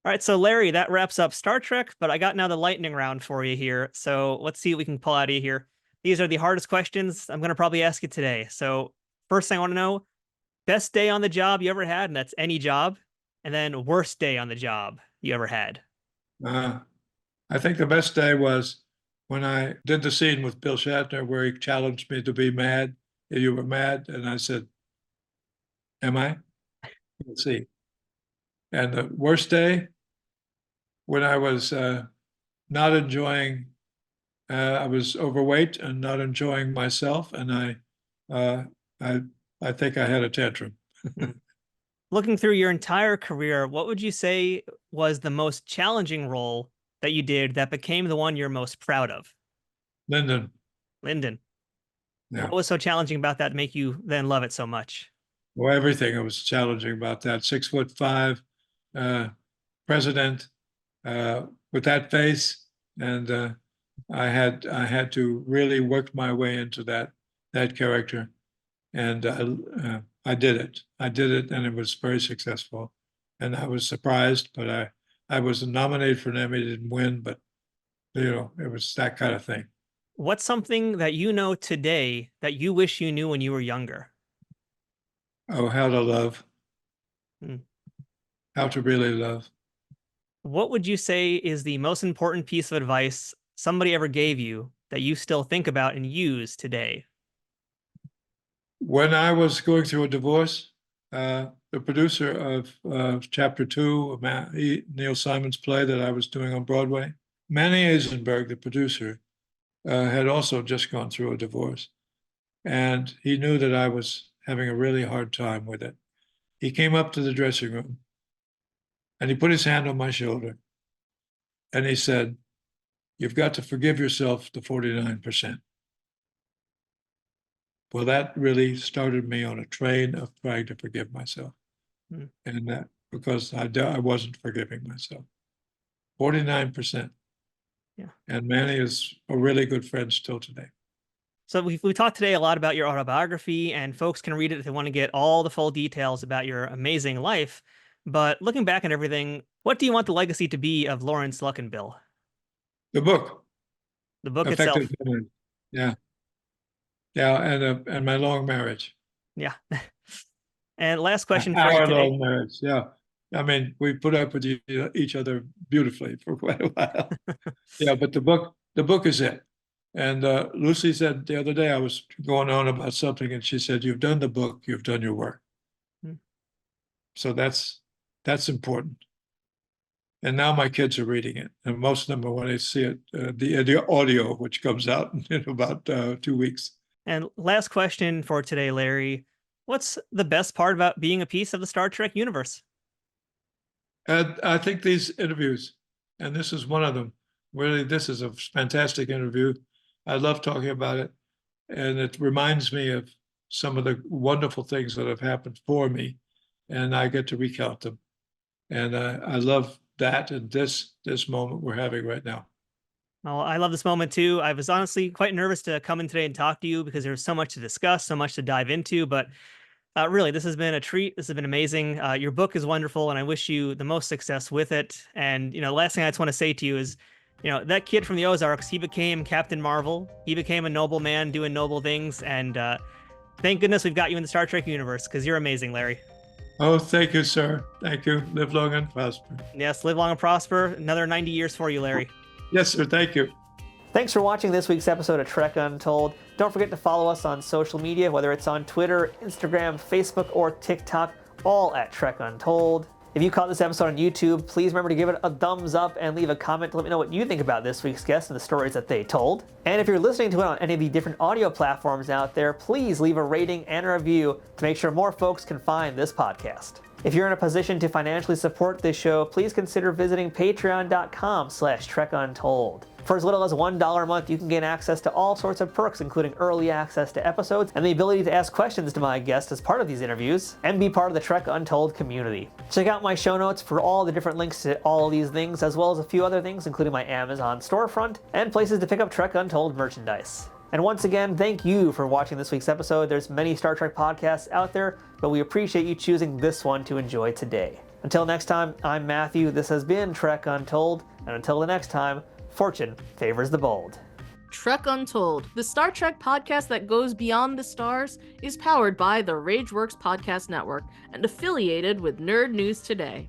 All right, so Larry, that wraps up Star Trek, but I got now the lightning round for you here. So let's see what we can pull out of you here. These are the hardest questions I'm going to probably ask you today. So first thing I want to know, best day on the job you ever had, and that's any job, and then worst day on the job you ever had. I think the best day was when I did the scene with Bill Shatner where he challenged me to be mad. You were mad, and I said, am I? Let's see. And the worst day, when I was not enjoying, I was overweight and not enjoying myself, and I think I had a tantrum. Looking through your entire career, what would you say was the most challenging role that you did that became the one you're most proud of? Lyndon. Yeah. What was so challenging about that to make you then love it so much? Well, everything was challenging about that. 6'5" president with that face, and I had to really work my way into that character, and I did it. And it was very successful. And I was surprised, but I was nominated for an Emmy, didn't win, but it was that kind of thing. What's something that you know today that you wish you knew when you were younger? Oh, how to love. How to really love. What would you say is the most important piece of advice somebody ever gave you that you still think about and use today? When I was going through a divorce, the producer of Chapter 2 of Neil Simon's play that I was doing on Broadway, Manny Eisenberg, the producer, had also just gone through a divorce. And he knew that I was having a really hard time with it. He came up to the dressing room and he put his hand on my shoulder and he said, "You've got to forgive yourself the 49%. Well, that really started me on a train of trying to forgive myself. And that because I wasn't forgiving myself. 49%. Yeah. And Manny is a really good friend still today. So we talked today a lot about your autobiography, and folks can read it if they want to get all the full details about your amazing life. But looking back at everything, what do you want the legacy to be of Laurence Luckinbill? The book. The book Effective itself. Memory. Yeah. Yeah, and my long marriage. Yeah. And last question for you Our today. long marriage. Yeah. I mean, we put up with each other beautifully for quite a while. Yeah, but the book is it. And Lucy said the other day I was going on about something, and she said, "You've done the book, you've done your work." So that's important. And now my kids are reading it, and most of them are when they see it, the audio, which comes out in about 2 weeks. And last question for today, Larry. What's the best part about being a piece of the Star Trek universe? I think these interviews, and this is one of them, really, this is a fantastic interview. I love talking about it. And it reminds me of some of the wonderful things that have happened for me. And I get to recount them. And I love that and this moment we're having right now. Well, I love this moment too. I was honestly quite nervous to come in today and talk to you because there's so much to discuss, so much to dive into. But really, this has been a treat. This has been amazing. Your book is wonderful, and I wish you the most success with it. And, the last thing I just want to say to you is, that kid from the Ozarks, he became Captain Marvel. He became a noble man doing noble things. And Thank goodness we've got you in the Star Trek universe, because you're amazing, Larry. Oh, thank you, sir. Thank you. Live long and prosper. Yes, live long and prosper. Another 90 years for you, Larry. Yes, sir. Thank you. Thanks for watching this week's episode of Trek Untold. Don't forget to follow us on social media, whether it's on Twitter, Instagram, Facebook, or TikTok, all at Trek Untold. If you caught this episode on YouTube, please remember to give it a thumbs up and leave a comment to let me know what you think about this week's guest and the stories that they told. And if you're listening to it on any of the different audio platforms out there, please leave a rating and a review to make sure more folks can find this podcast. If you're in a position to financially support this show, please consider visiting patreon.com/TrekUntold. For as little as $1 a month, you can gain access to all sorts of perks, including early access to episodes and the ability to ask questions to my guests as part of these interviews, and be part of the Trek Untold community. Check out my show notes for all the different links to all of these things, as well as a few other things, including my Amazon storefront and places to pick up Trek Untold merchandise. And once again, thank you for watching this week's episode. There's many Star Trek podcasts out there, but we appreciate you choosing this one to enjoy today. Until next time, I'm Matthew. This has been Trek Untold, and until the next time, fortune favors the bold. Trek Untold, the Star Trek podcast that goes beyond the stars, is powered by the Rageworks Podcast Network and affiliated with Nerd News Today.